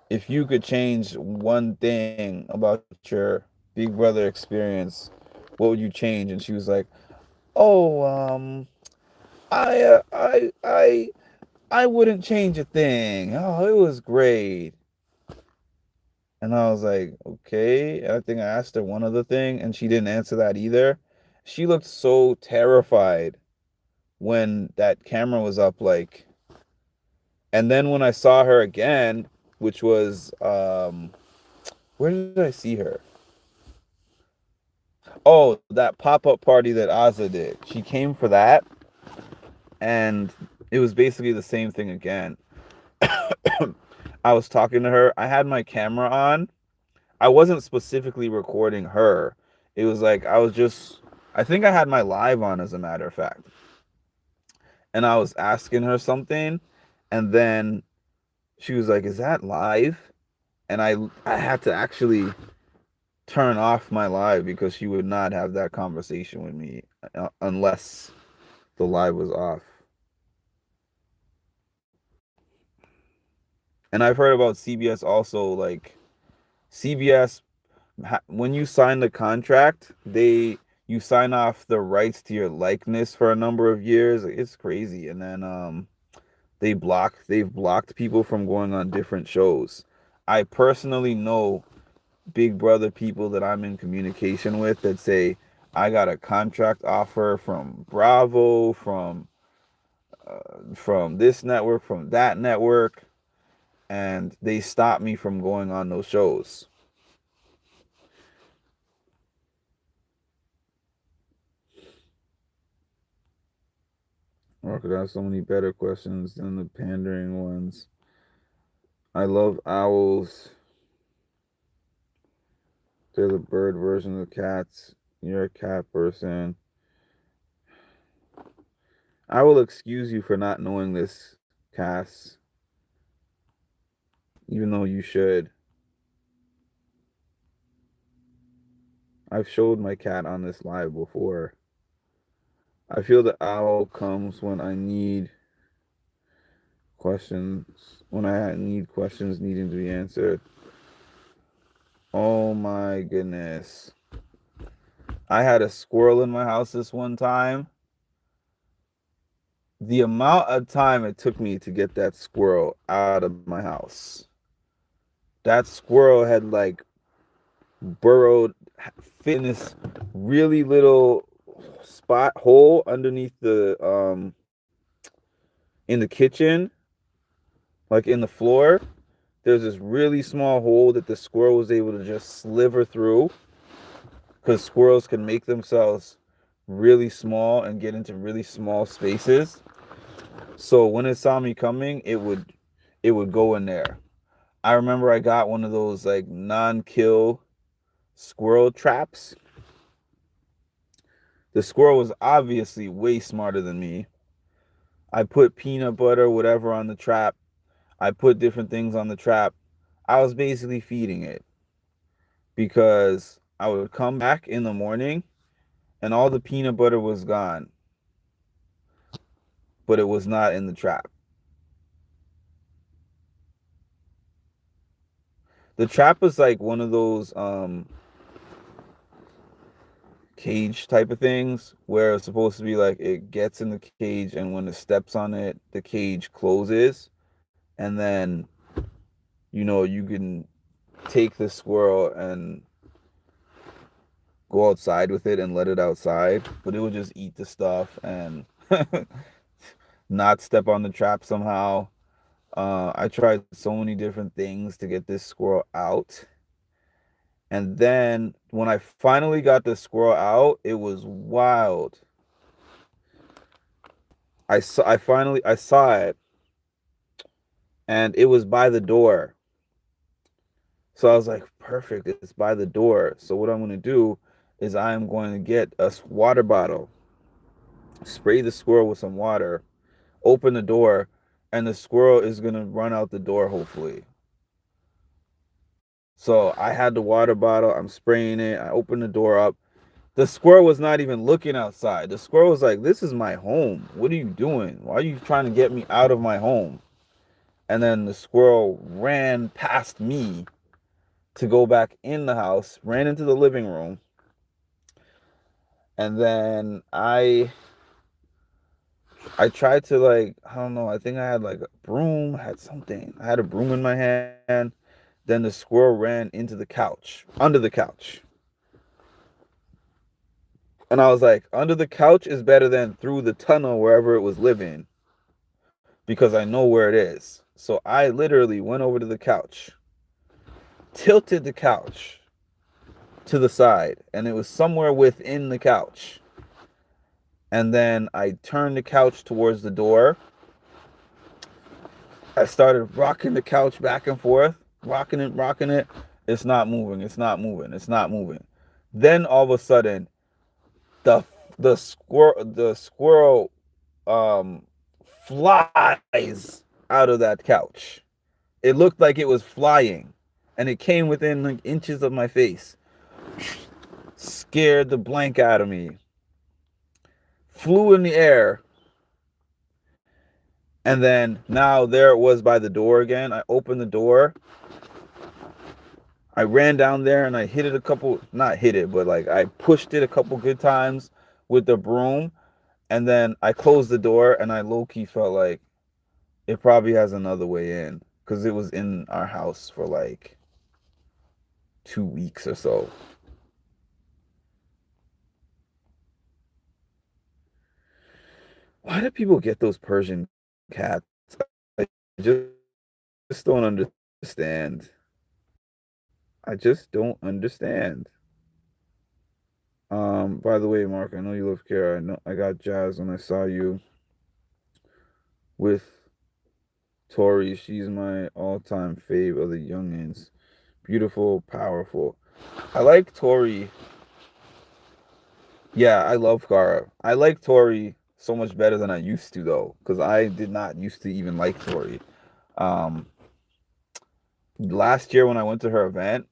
if you could change one thing about your Big Brother experience, what would you change? And she was like, oh, I wouldn't change a thing. Oh, it was great. And I was like, okay. And I think I asked her one other thing, and she didn't answer that either. She looked so terrified when that camera was up, like. And then when I saw her again, which was where did I see her? Oh, that pop-up party that Aza did. She came for that, and it was basically the same thing again. I was talking to her. I had my camera on. I wasn't specifically recording her. It was like I think I had my live on, as a matter of fact. And I was asking her something, and then she was like, "Is that live?" And I had to actually turn off my live because she would not have that conversation with me unless the live was off. And I've heard about CBS also, like CBS, when you sign the contract, you sign off the rights to your likeness for a number of years. It's crazy. And then they've blocked people from going on different shows. I personally know Big Brother people that I'm in communication with that say, I got a contract offer from Bravo, from this network, from that network, and they stopped me from going on those shows. Or could have so many better questions than the pandering ones. I love owls. They're the bird version of cats. You're a cat person. I will excuse you for not knowing this, Cass, even though you should. I've showed my cat on this live before. I feel the owl comes when I need questions needing to be answered. Oh my goodness. I had a squirrel in my house this one time. The amount of time it took me to get that squirrel out of my house. That squirrel had like burrowed, fit in this really little spot hole underneath in the kitchen, like in the floor. There's this really small hole that the squirrel was able to just sliver through, because squirrels can make themselves really small and get into really small spaces. So when it saw me coming, it would go in there. I remember I got one of those like non-kill squirrel traps. The squirrel was obviously way smarter than me. I put peanut butter, whatever, on the trap. I put different things on the trap. I was basically feeding it, because I would come back in the morning and all the peanut butter was gone, but it was not in the trap. The trap was like one of those cage type of things where it's supposed to be like it gets in the cage, and when it steps on it, the cage closes, and then you can take the squirrel and go outside with it and let it outside, but it would just eat the stuff and not step on the trap somehow. I tried so many different things to get this squirrel out. And then when I finally got the squirrel out, it was wild. I saw it, and it was by the door. So I was like, perfect, it's by the door. So what I'm going to do is I am going to get a water bottle, spray the squirrel with some water, open the door, and the squirrel is going to run out the door, hopefully. So I had the water bottle, I'm spraying it, I open the door up. The squirrel was not even looking outside. The squirrel was like, this is my home. What are you doing? Why are you trying to get me out of my home? And then the squirrel ran past me to go back in the house, ran into the living room. And then I tried to, like, I don't know, I think I had like a broom, I had something. I had a broom in my hand. Then the squirrel ran into the couch, under the couch. And I was like, under the couch is better than through the tunnel wherever it was living, because I know where it is. So I literally went over to the couch, tilted the couch to the side, and it was somewhere within the couch. And then I turned the couch towards the door. I started rocking the couch back and forth, rocking it, rocking it. It's not moving. It's not moving. It's not moving. Then all of a sudden, the the squirrel um flies out of that couch. It looked like it was flying, and it came within like inches of my face. Scared the blank out of me. Flew in the air, and then now there it was by the door again. I opened the door. I ran down there and I hit it a couple, not hit it, but like I pushed it a couple good times with the broom. And then I closed the door, and I low key felt like it probably has another way in, because it was in our house for like 2 weeks or so. Why do people get those Persian cats? I just don't understand. I just don't understand. By the way, Mark, I know you love Kara. I know I got jazzed when I saw you with Tori. She's my all-time fave of the youngins. Beautiful, powerful. I like Tori. Yeah, I love Kara. I like Tori so much better than I used to, though, because I did not used to even like Tori. Um, Last year when I went to her event,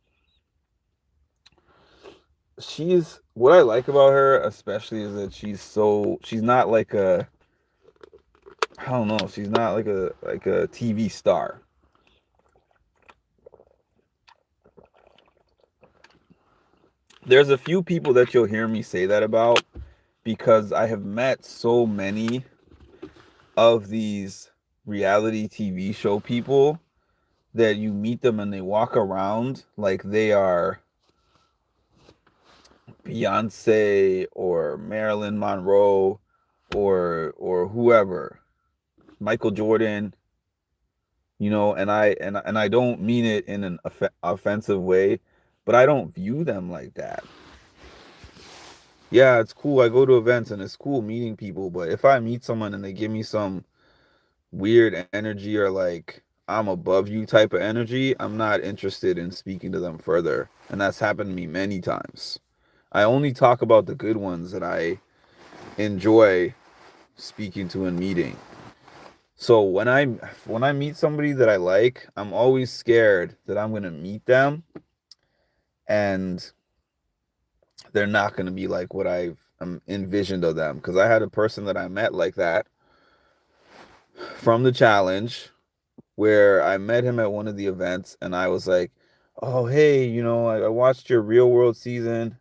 she's what I like about her, especially, is that she's not like a, I don't know, she's not like a TV star. There's a few people that you'll hear me say that about because I have met so many of these reality TV show people that you meet them and they walk around like they are Beyonce or Marilyn Monroe or whoever, Michael Jordan, and I don't mean it in an offensive way, but I don't view them like that. Yeah, it's cool. I go to events and it's cool meeting people, but if I meet someone and they give me some weird energy or like I'm above you type of energy, I'm not interested in speaking to them further. And that's happened to me many times. I only talk about the good ones that I enjoy speaking to and meeting. So when I meet somebody that I like, I'm always scared that I'm gonna meet them and they're not gonna be like what I've envisioned of them. Because I had a person that I met like that from the challenge where I met him at one of the events and I was like, "Oh hey, I watched your real world season.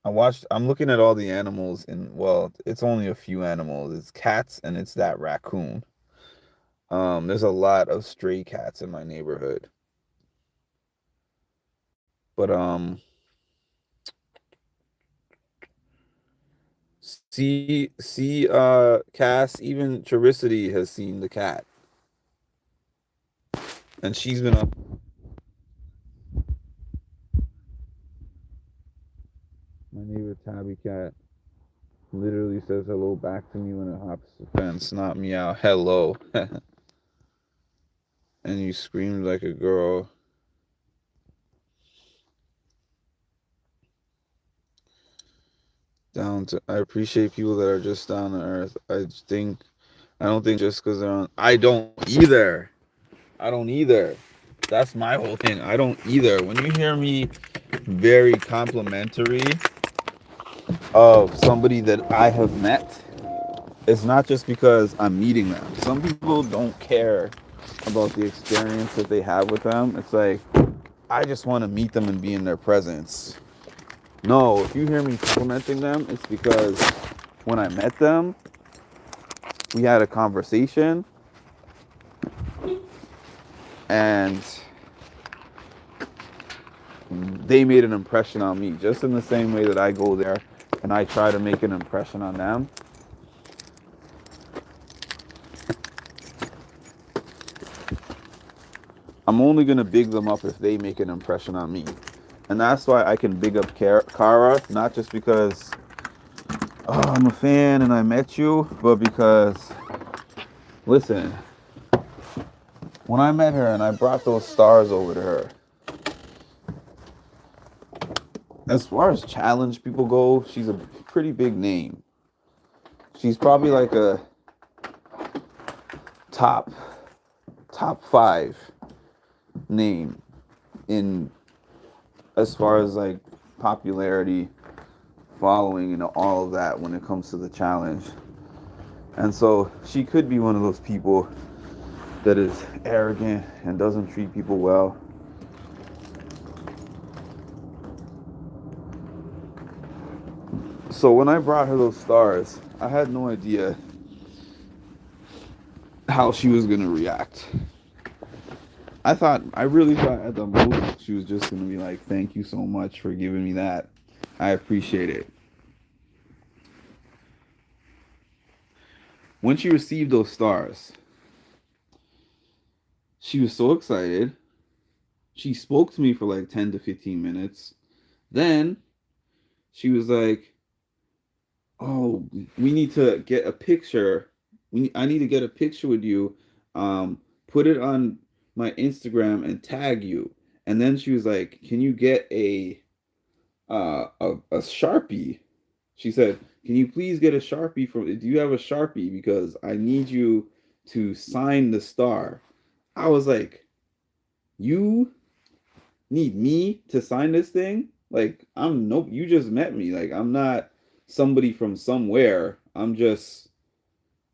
I'm looking at all the animals and well, it's only a few animals. It's cats and it's that raccoon. There's a lot of stray cats in my neighborhood. But Cass, even Charicity has seen the cat. And she's been up my neighbor Tabby cat literally says hello back to me when it hops the fence, not meow, hello. And you screamed like a girl. Down to I appreciate people that are just down to earth. I don't think just because they're on. I don't either. I don't either. That's my whole thing. I don't either. When you hear me very complimentary of somebody that I have met, it's not just because I'm meeting them. Some people don't care about the experience that they have with them. It's like, I just want to meet them and be in their presence. No, if you hear me complimenting them, it's because when I met them, we had a conversation and they made an impression on me, just in the same way that I go there and I try to make an impression on them. I'm only going to big them up if they make an impression on me. And that's why I can big up Kara, not just because I'm a fan and I met you, but because, listen, when I met her and I brought those stars over to her, as far as challenge people go, she's a pretty big name. She's probably like a top top five name in as far as like popularity, following, and all of that when it comes to the challenge. And so she could be one of those people that is arrogant and doesn't treat people well. So when I brought her those stars, I had no idea how she was gonna react. I really thought at the most she was just gonna be like, "Thank you so much for giving me that. I appreciate it." When she received those stars, she was so excited. She spoke to me for like 10 to 15 minutes. Then she was like, "Oh, we need to get a picture. I need to get a picture with you. Put it on my Instagram and tag you." And then she was like, "Can you get a Sharpie?" She said, "Can you please get a Sharpie from? Do you have a Sharpie? Because I need you to sign the star." I was like, "You need me to sign this thing? Like, I'm nope. You just met me. Like, I'm not somebody from somewhere. I'm just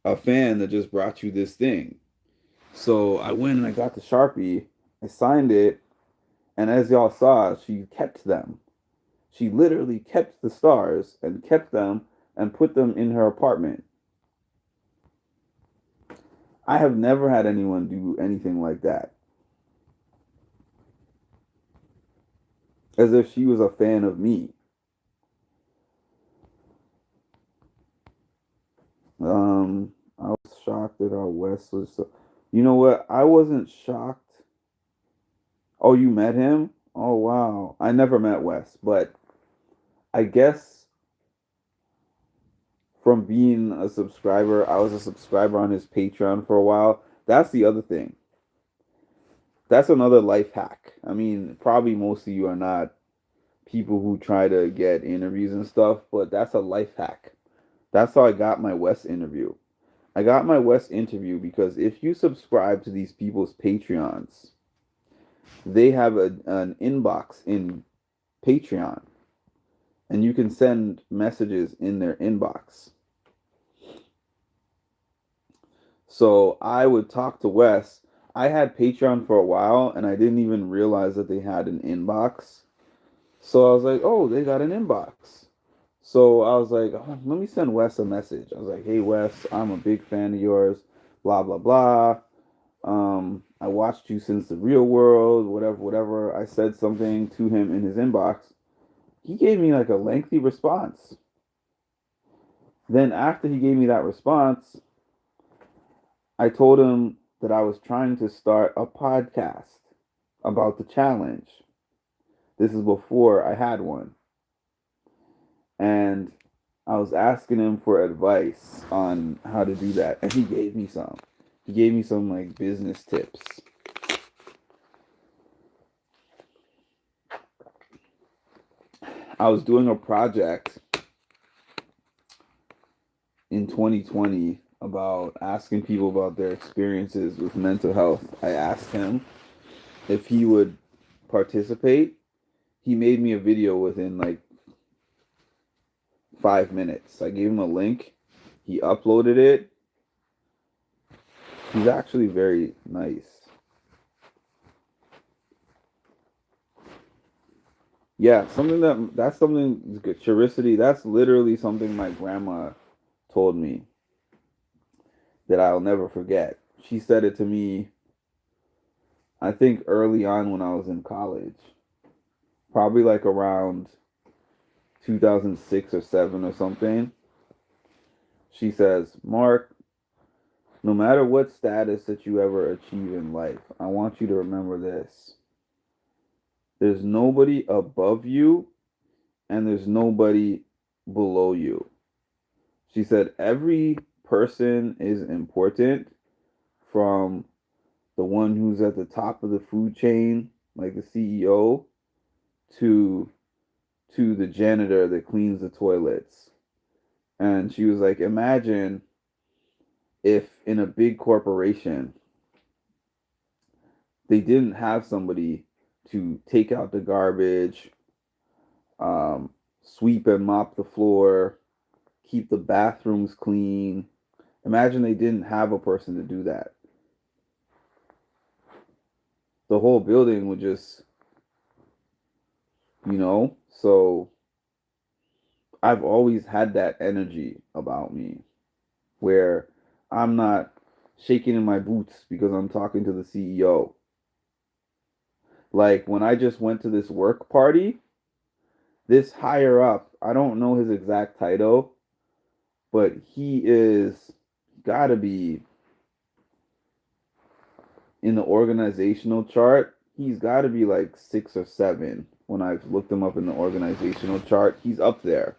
a fan that just brought you this thing." So I went and I got the Sharpie. I signed it, And as y'all saw, she kept them. She literally kept the stars and kept them and put them in her apartment. I have never had anyone do anything like that. As if she was a fan of me. I was shocked that our West was so. You know what? I wasn't shocked. Oh, you met him? Oh, wow. I never met Wes, but I guess from being a subscriber, I was a subscriber on his Patreon for a while. That's the other thing. That's another life hack. I mean, probably most of you are not people who try to get interviews and stuff, but that's a life hack. That's how I got my Wes interview. I got my Wes interview because if you subscribe to these people's Patreons, they have an inbox in Patreon and you can send messages in their inbox. So I would talk to Wes. I had Patreon for a while and I didn't even realize that they had an inbox. So I was like, oh, they got an inbox. So I was like, oh, let me send Wes a message. I was like, hey, Wes, I'm a big fan of yours, blah, blah, blah. I watched you since the real world, whatever, whatever. I said something to him in his inbox. He gave me like a lengthy response. Then after he gave me that response, I told him that I was trying to start a podcast about the challenge. This is before I had one. And I was asking him for advice on how to do that. And he gave me some. He gave me some like business tips. I was doing a project in 2020 about asking people about their experiences with mental health. I asked him if he would participate. He made me a video within like 5 minutes. I gave him a link. He uploaded it. He's actually very nice. Yeah, that's something good. Chiricity, that's literally something my grandma told me that I'll never forget. She said it to me, I think early on when I was in college, probably like around 2006 or 7 or something. She says, Mark, no matter what status that you ever achieve in life, I want you to remember this. There's nobody above you and there's nobody below you. She said, every person is important, from the one who's at the top of the food chain, like the CEO, to the janitor that cleans the toilets. And she was like, imagine if in a big corporation they didn't have somebody to take out the garbage, sweep and mop the floor, keep the bathrooms clean. Imagine they didn't have a person to do that. The whole building would just, so I've always had that energy about me where I'm not shaking in my boots because I'm talking to the CEO. Like when I just went to this work party, this higher up, I don't know his exact title, but he is gotta be in the organizational chart. He's gotta be like 6 or 7. When I've looked him up in the organizational chart, he's up there.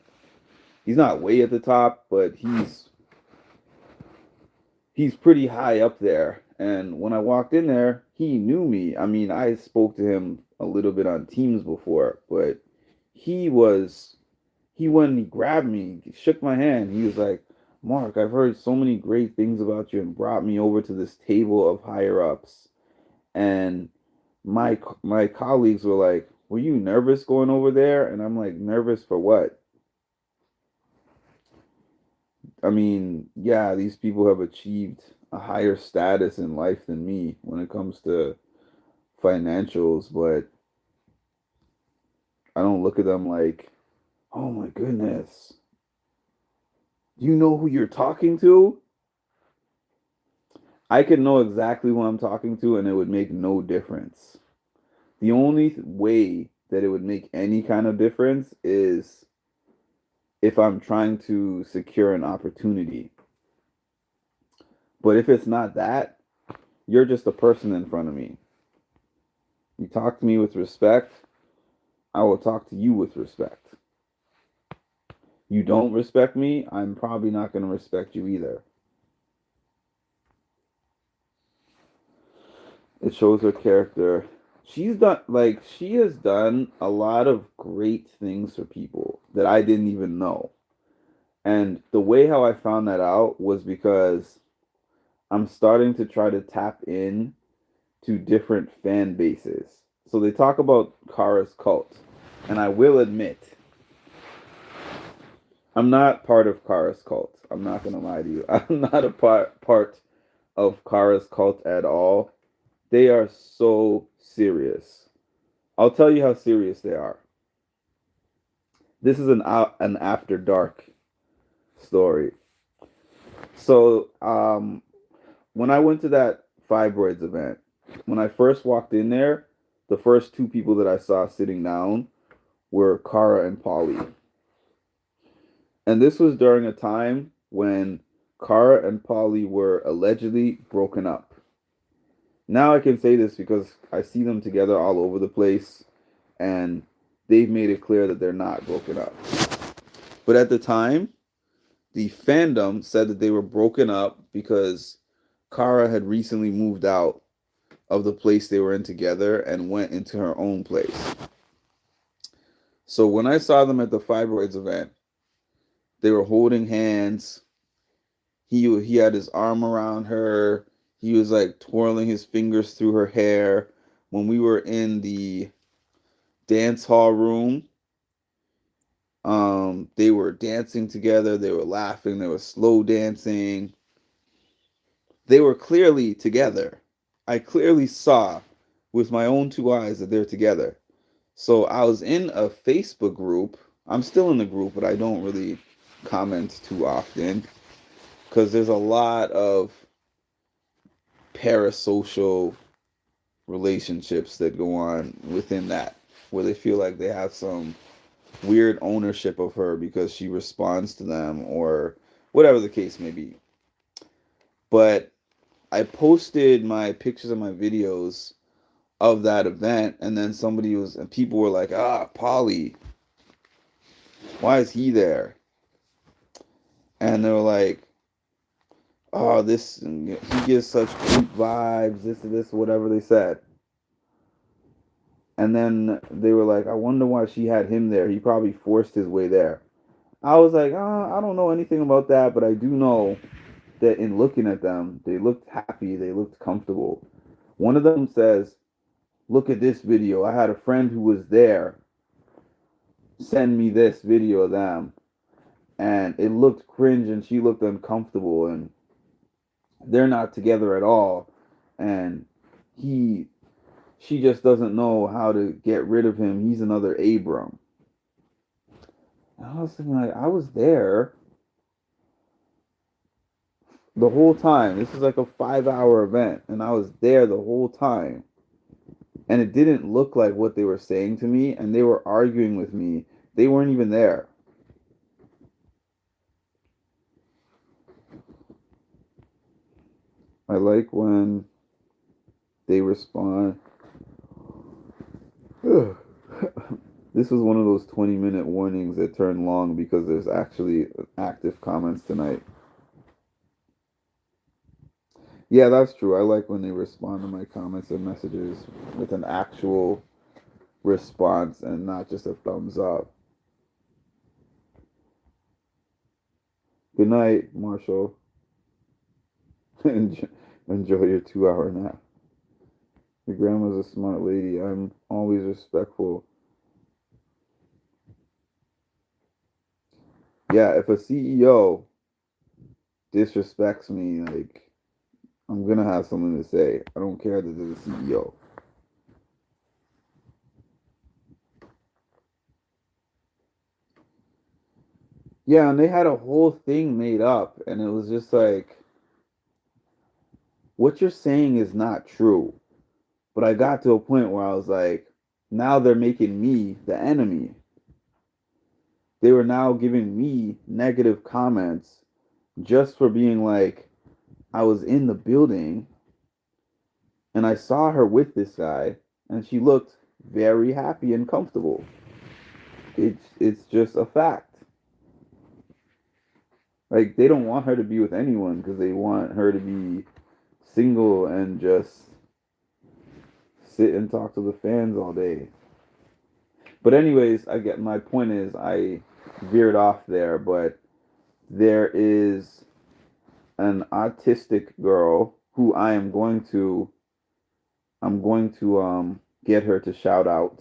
He's not way at the top, but he's pretty high up there. And when I walked in there, he knew me. I mean, I spoke to him a little bit on Teams before, but he was he went and he grabbed me, he shook my hand. He was like, Mark, I've heard so many great things about you, and brought me over to this table of higher ups. And my colleagues were like, were you nervous going over there? And I'm like, nervous for what? I mean, yeah, these people have achieved a higher status in life than me when it comes to financials, but I don't look at them like, oh my goodness, do you know who you're talking to? I could know exactly who I'm talking to and it would make no difference. The only way that it would make any kind of difference is if I'm trying to secure an opportunity. But if it's not that, you're just a person in front of me. You talk to me with respect, I will talk to you with respect. You don't respect me, I'm probably not going to respect you either. It shows her character. She has done a lot of great things for people that I didn't even know. And the way how I found that out was because I'm starting to try to tap in to different fan bases. So they talk about Kara's cult, and I will admit, I'm not part of Kara's cult. I'm not gonna lie to you. I'm not a part of Kara's cult at all. They are so serious. I'll tell you how serious they are. This is an after dark story. So when I went to that fibroids event, when I first walked in there, the first two people that I saw sitting down were Kara and Polly. And this was during a time when Kara and Polly were allegedly broken up. Now I can say this because I see them together all over the place and they've made it clear that they're not broken up. But at the time, the fandom said that they were broken up because Kara had recently moved out of the place they were in together and went into her own place. So when I saw them at the fibroids event, they were holding hands. He had his arm around her. He was like twirling his fingers through her hair. When we were in the dance hall room, they were dancing together. They were laughing. They were slow dancing. They were clearly together. I clearly saw with my own two eyes that they're together. So I was in a Facebook group. I'm still in the group, but I don't really comment too often because there's a lot of parasocial relationships that go on within that, where they feel like they have some weird ownership of her because she responds to them or whatever the case may be. But I posted my pictures and my videos of that event, and then and people were like, Polly, why is he there? And they were like, oh, he gives such creep vibes, this, whatever they said. And then they were like, I wonder why she had him there. He probably forced his way there. I was like, I don't know anything about that, but I do know that in looking at them, they looked happy, they looked comfortable. One of them says, look at this video. I had a friend who was there send me this video of them, and it looked cringe and she looked uncomfortable, and they're not together at all. And she just doesn't know how to get rid of him. He's another Abram. And I was thinking, like, I was there the whole time. This is like a 5-hour event, and I was there the whole time. And it didn't look like what they were saying to me, and they were arguing with me. They weren't even there. I like when they respond. This was one of those 20-minute warnings that turned long because there's actually active comments tonight. Yeah, that's true. I like when they respond to my comments and messages with an actual response and not just a thumbs up. Good night, Marshall. Enjoy your 2-hour nap. Your grandma's a smart lady. I'm always respectful. Yeah, if a CEO disrespects me, like, I'm gonna have something to say. I don't care that they're the CEO. Yeah, and they had a whole thing made up, and it was just like, what you're saying is not true. But I got to a point where I was like, now they're making me the enemy. They were now giving me negative comments just for being like, I was in the building and I saw her with this guy, and she looked very happy and comfortable. It's just a fact. Like they don't want her to be with anyone because they want her to be single and just sit and talk to the fans all day. But anyways, I get my point is I veered off there, but there is an autistic girl who I'm going to get her to shout out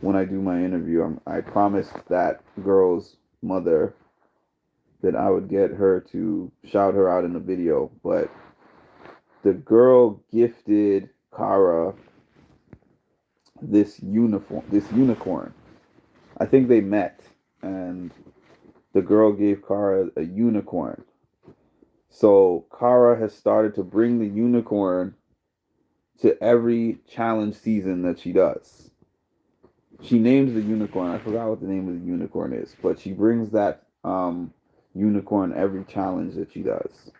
when I do my interview. I promised that girl's mother that I would get her to shout her out in the video, but the girl gifted Kara this unicorn. I think they met, and the girl gave Kara a unicorn. So Kara has started to bring the unicorn to every challenge season that she does. She names the unicorn. I forgot what the name of the unicorn is, but she brings that unicorn every challenge that she does.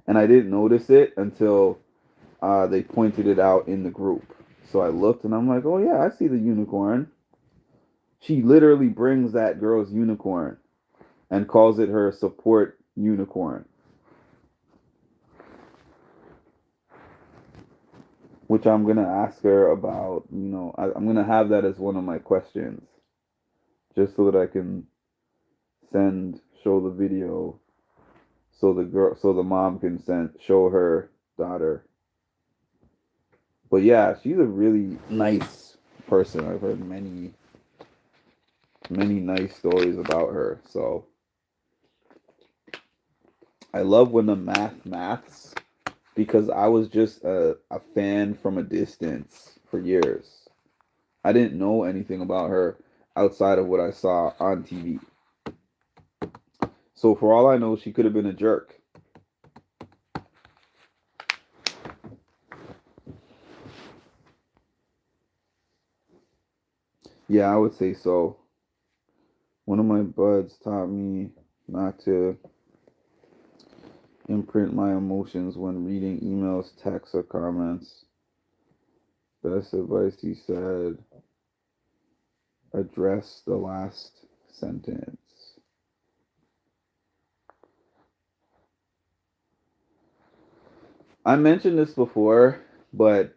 And I didn't notice it until they pointed it out in the group. So I looked and I'm like, oh yeah, I see the unicorn. She literally brings that girl's unicorn and calls it her support unicorn, which I'm gonna ask her about. I'm gonna have that as one of my questions, just so that I can show the video, so the mom can show her daughter. But yeah, she's a really nice person. I've heard many nice stories about her. So I love when the maths because I was just a fan from a distance for years. I didn't know anything about her outside of what I saw on TV. So for all I know, she could have been a jerk. Yeah, I would say so. One of my buds taught me not to imprint my emotions when reading emails, texts, or comments. Best advice, he said, address the last sentence. I mentioned this before, but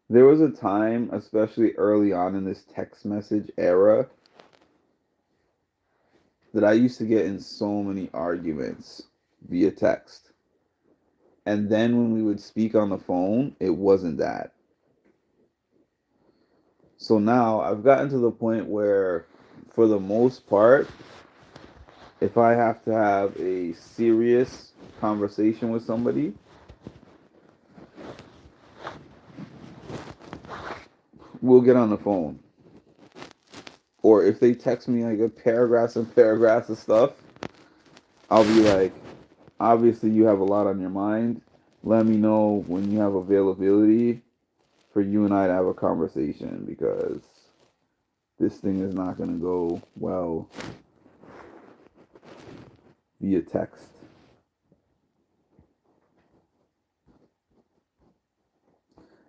there was a time, especially early on in this text message era, that I used to get in so many arguments via text. And then when we would speak on the phone, it wasn't that. So now I've gotten to the point where, for the most part, if I have to have a serious conversation with somebody, we'll get on the phone. Or if they text me like a paragraphs and paragraphs of stuff, I'll be like, obviously you have a lot on your mind. Let me know when you have availability for you and I to have a conversation, because this thing is not going to go well via text.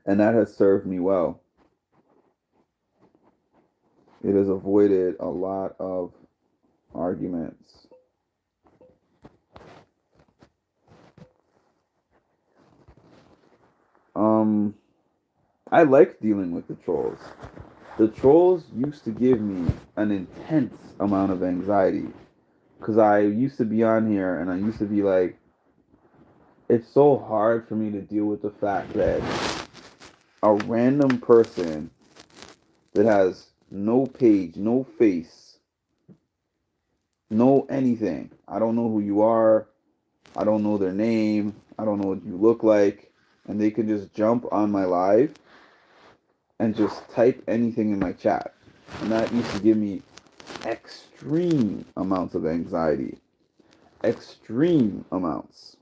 And that has served me well. It has avoided a lot of arguments. I like dealing with the trolls. The trolls used to give me an intense amount of anxiety because I used to be on here and I used to be like, it's so hard for me to deal with the fact that a random person that has no page, no face, no anything. I don't know who you are. I don't know their name. I don't know what you look like. And they can just jump on my live and just type anything in my chat. And that used to give me extreme amounts of anxiety. Extreme amounts.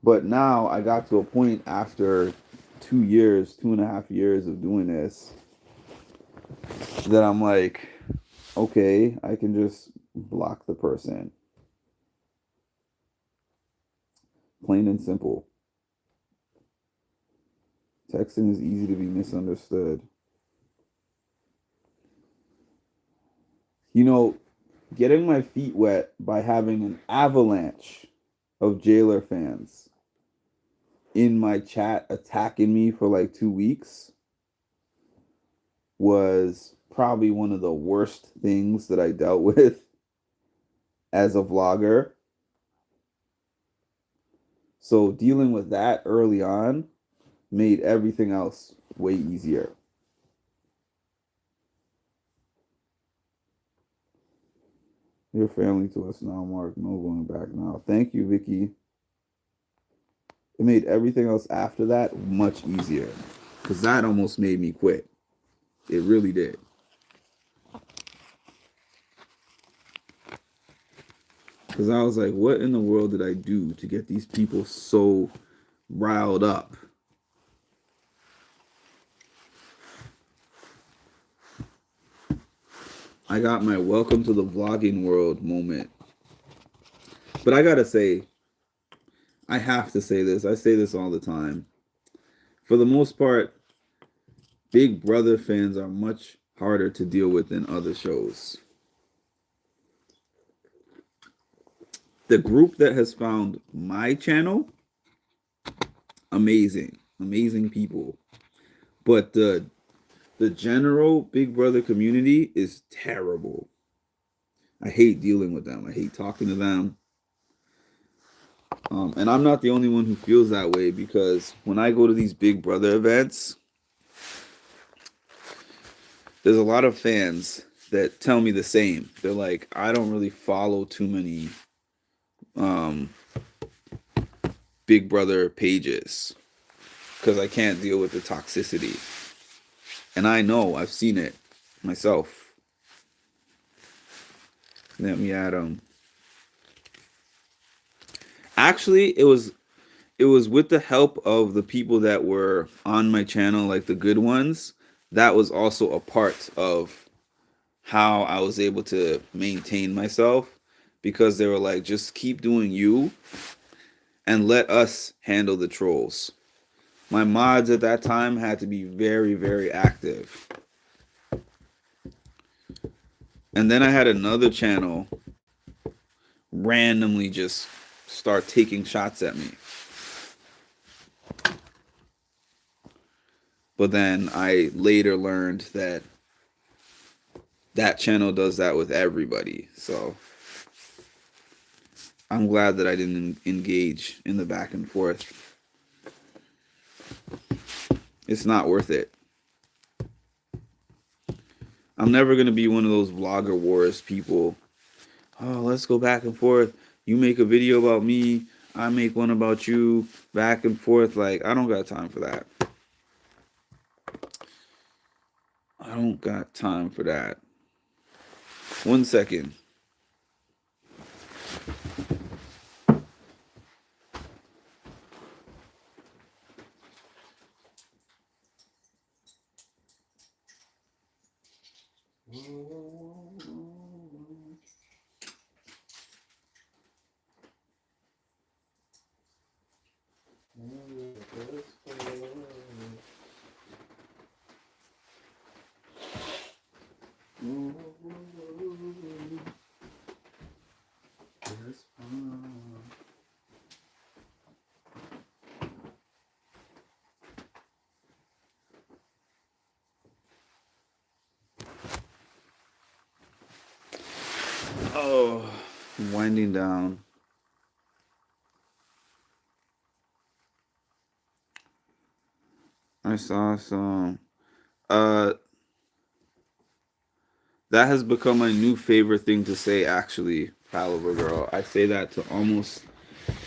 But now I got to a point after 2 years, 2.5 years of doing this, that I'm like, okay, I can just block the person. Plain and simple. Texting is easy to be misunderstood. You know, getting my feet wet by having an avalanche of Jailer fans in my chat attacking me for like 2 weeks was probably one of the worst things that I dealt with as a vlogger. So dealing with that early on made everything else way easier. You're family to us now, Mark. No going back now. Thank you, Vicky. It made everything else after that much easier. Because that almost made me quit. It really did. Because I was like, what in the world did I do to get these people so riled up? I got my welcome to the vlogging world moment. But I gotta say, I have to say this. I say this all the time. For the most part, Big Brother fans are much harder to deal with than other shows. The group that has found my channel, amazing. Amazing people. But the general Big Brother community is terrible. I hate dealing with them. I hate talking to them. And I'm not the only one who feels that way, because when I go to these Big Brother events, there's a lot of fans that tell me the same. They're like, I don't really follow too many Big Brother pages because I can't deal with the toxicity. And I know, I've seen it myself. Let me add Actually, it was with the help of the people that were on my channel, like the good ones. That was also a part of how I was able to maintain myself, because they were like, just keep doing you and let us handle the trolls. My mods at that time had to be very, very active. And then I had another channel randomly just start taking shots at me. But then I later learned that that channel does that with everybody. So I'm glad that I didn't engage in the back and forth. It's not worth it. I'm never going to be one of those vlogger wars people. Oh, let's go back and forth. You make a video about me, I make one about you, back and forth. Like, I don't got time for that. I don't got time for that. 1 second. Oh, winding down. I saw some. Uh, that has become my new favorite thing to say, actually, Caliber Girl. I say that to almost,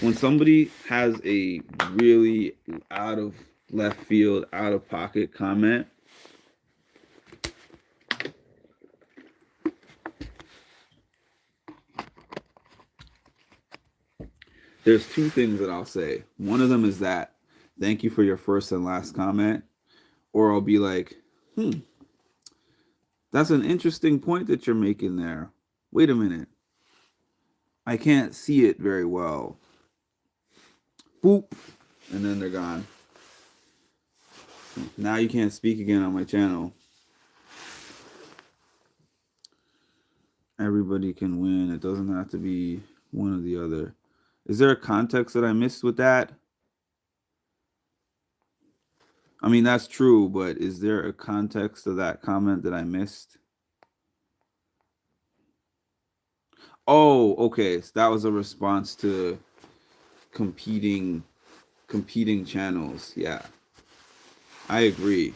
when somebody has a really out of left field, out of pocket comment, There's two things that I'll say. One of them is that thank you for your first and last comment, or I'll be like, that's an interesting point that you're making there. Wait a minute. I can't see it very well. Boop. And then they're gone. Now you can't speak again on my channel. Everybody can win. It doesn't have to be one or the other. Is there a context that I missed with that? I mean, that's true, but is there a context to that comment that I missed? Oh, okay. So that was a response to competing channels. Yeah. I agree.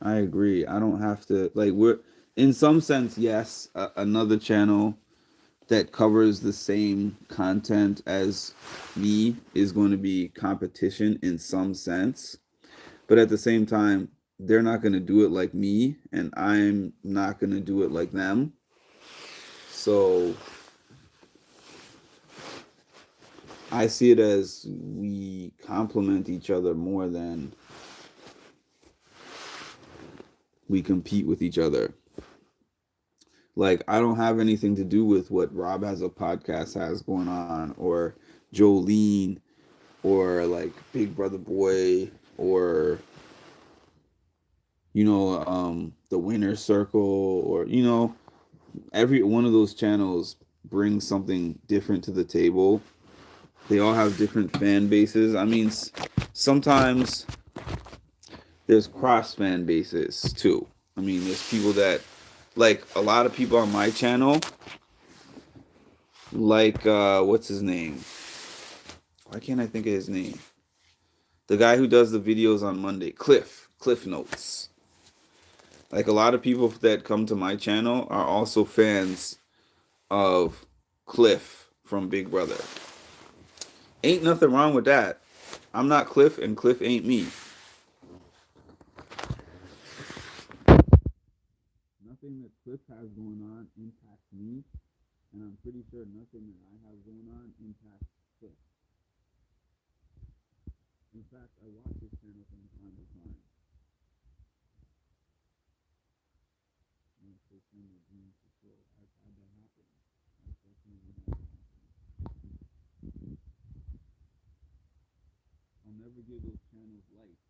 I agree. I don't have to like we're in some sense, yes, another channel that covers the same content as me is going to be competition in some sense. But at the same time, they're not going to do it like me, and I'm not going to do it like them. So I see it as we complement each other more than we compete with each other. Like, I don't have anything to do with what Rob Has a Podcast has going on, or Jolene, or like Big Brother Boy, or the Winner Circle, or every one of those channels brings something different to the table. They all have different fan bases. I mean, sometimes there's cross fan bases too. I mean, there's people that like a lot of people on my channel, like what's his name? Why can't I think of his name? The guy who does the videos on Monday, Cliff Notes. Like a lot of people that come to my channel are also fans of Cliff from Big Brother. Ain't nothing wrong with that. I'm not Cliff and Cliff ain't me. Nothing that Cliff has going on impacts me, and I'm pretty sure nothing that I have going on impacts Cliff. In fact, I watch his channel from time to time. I've had that happen. I've definitely had that happen. I'll never give those channels likes,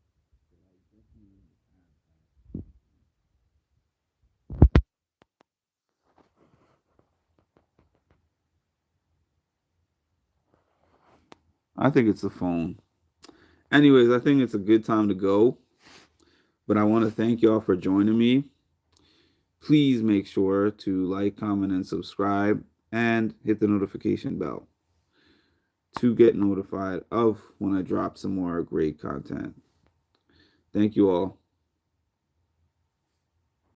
but I definitely have that. I think it's the phone. Anyways, I think it's a good time to go. But I want to thank y'all for joining me. Please make sure to like, comment, and subscribe, and hit the notification bell to get notified of when I drop some more great content. Thank you all.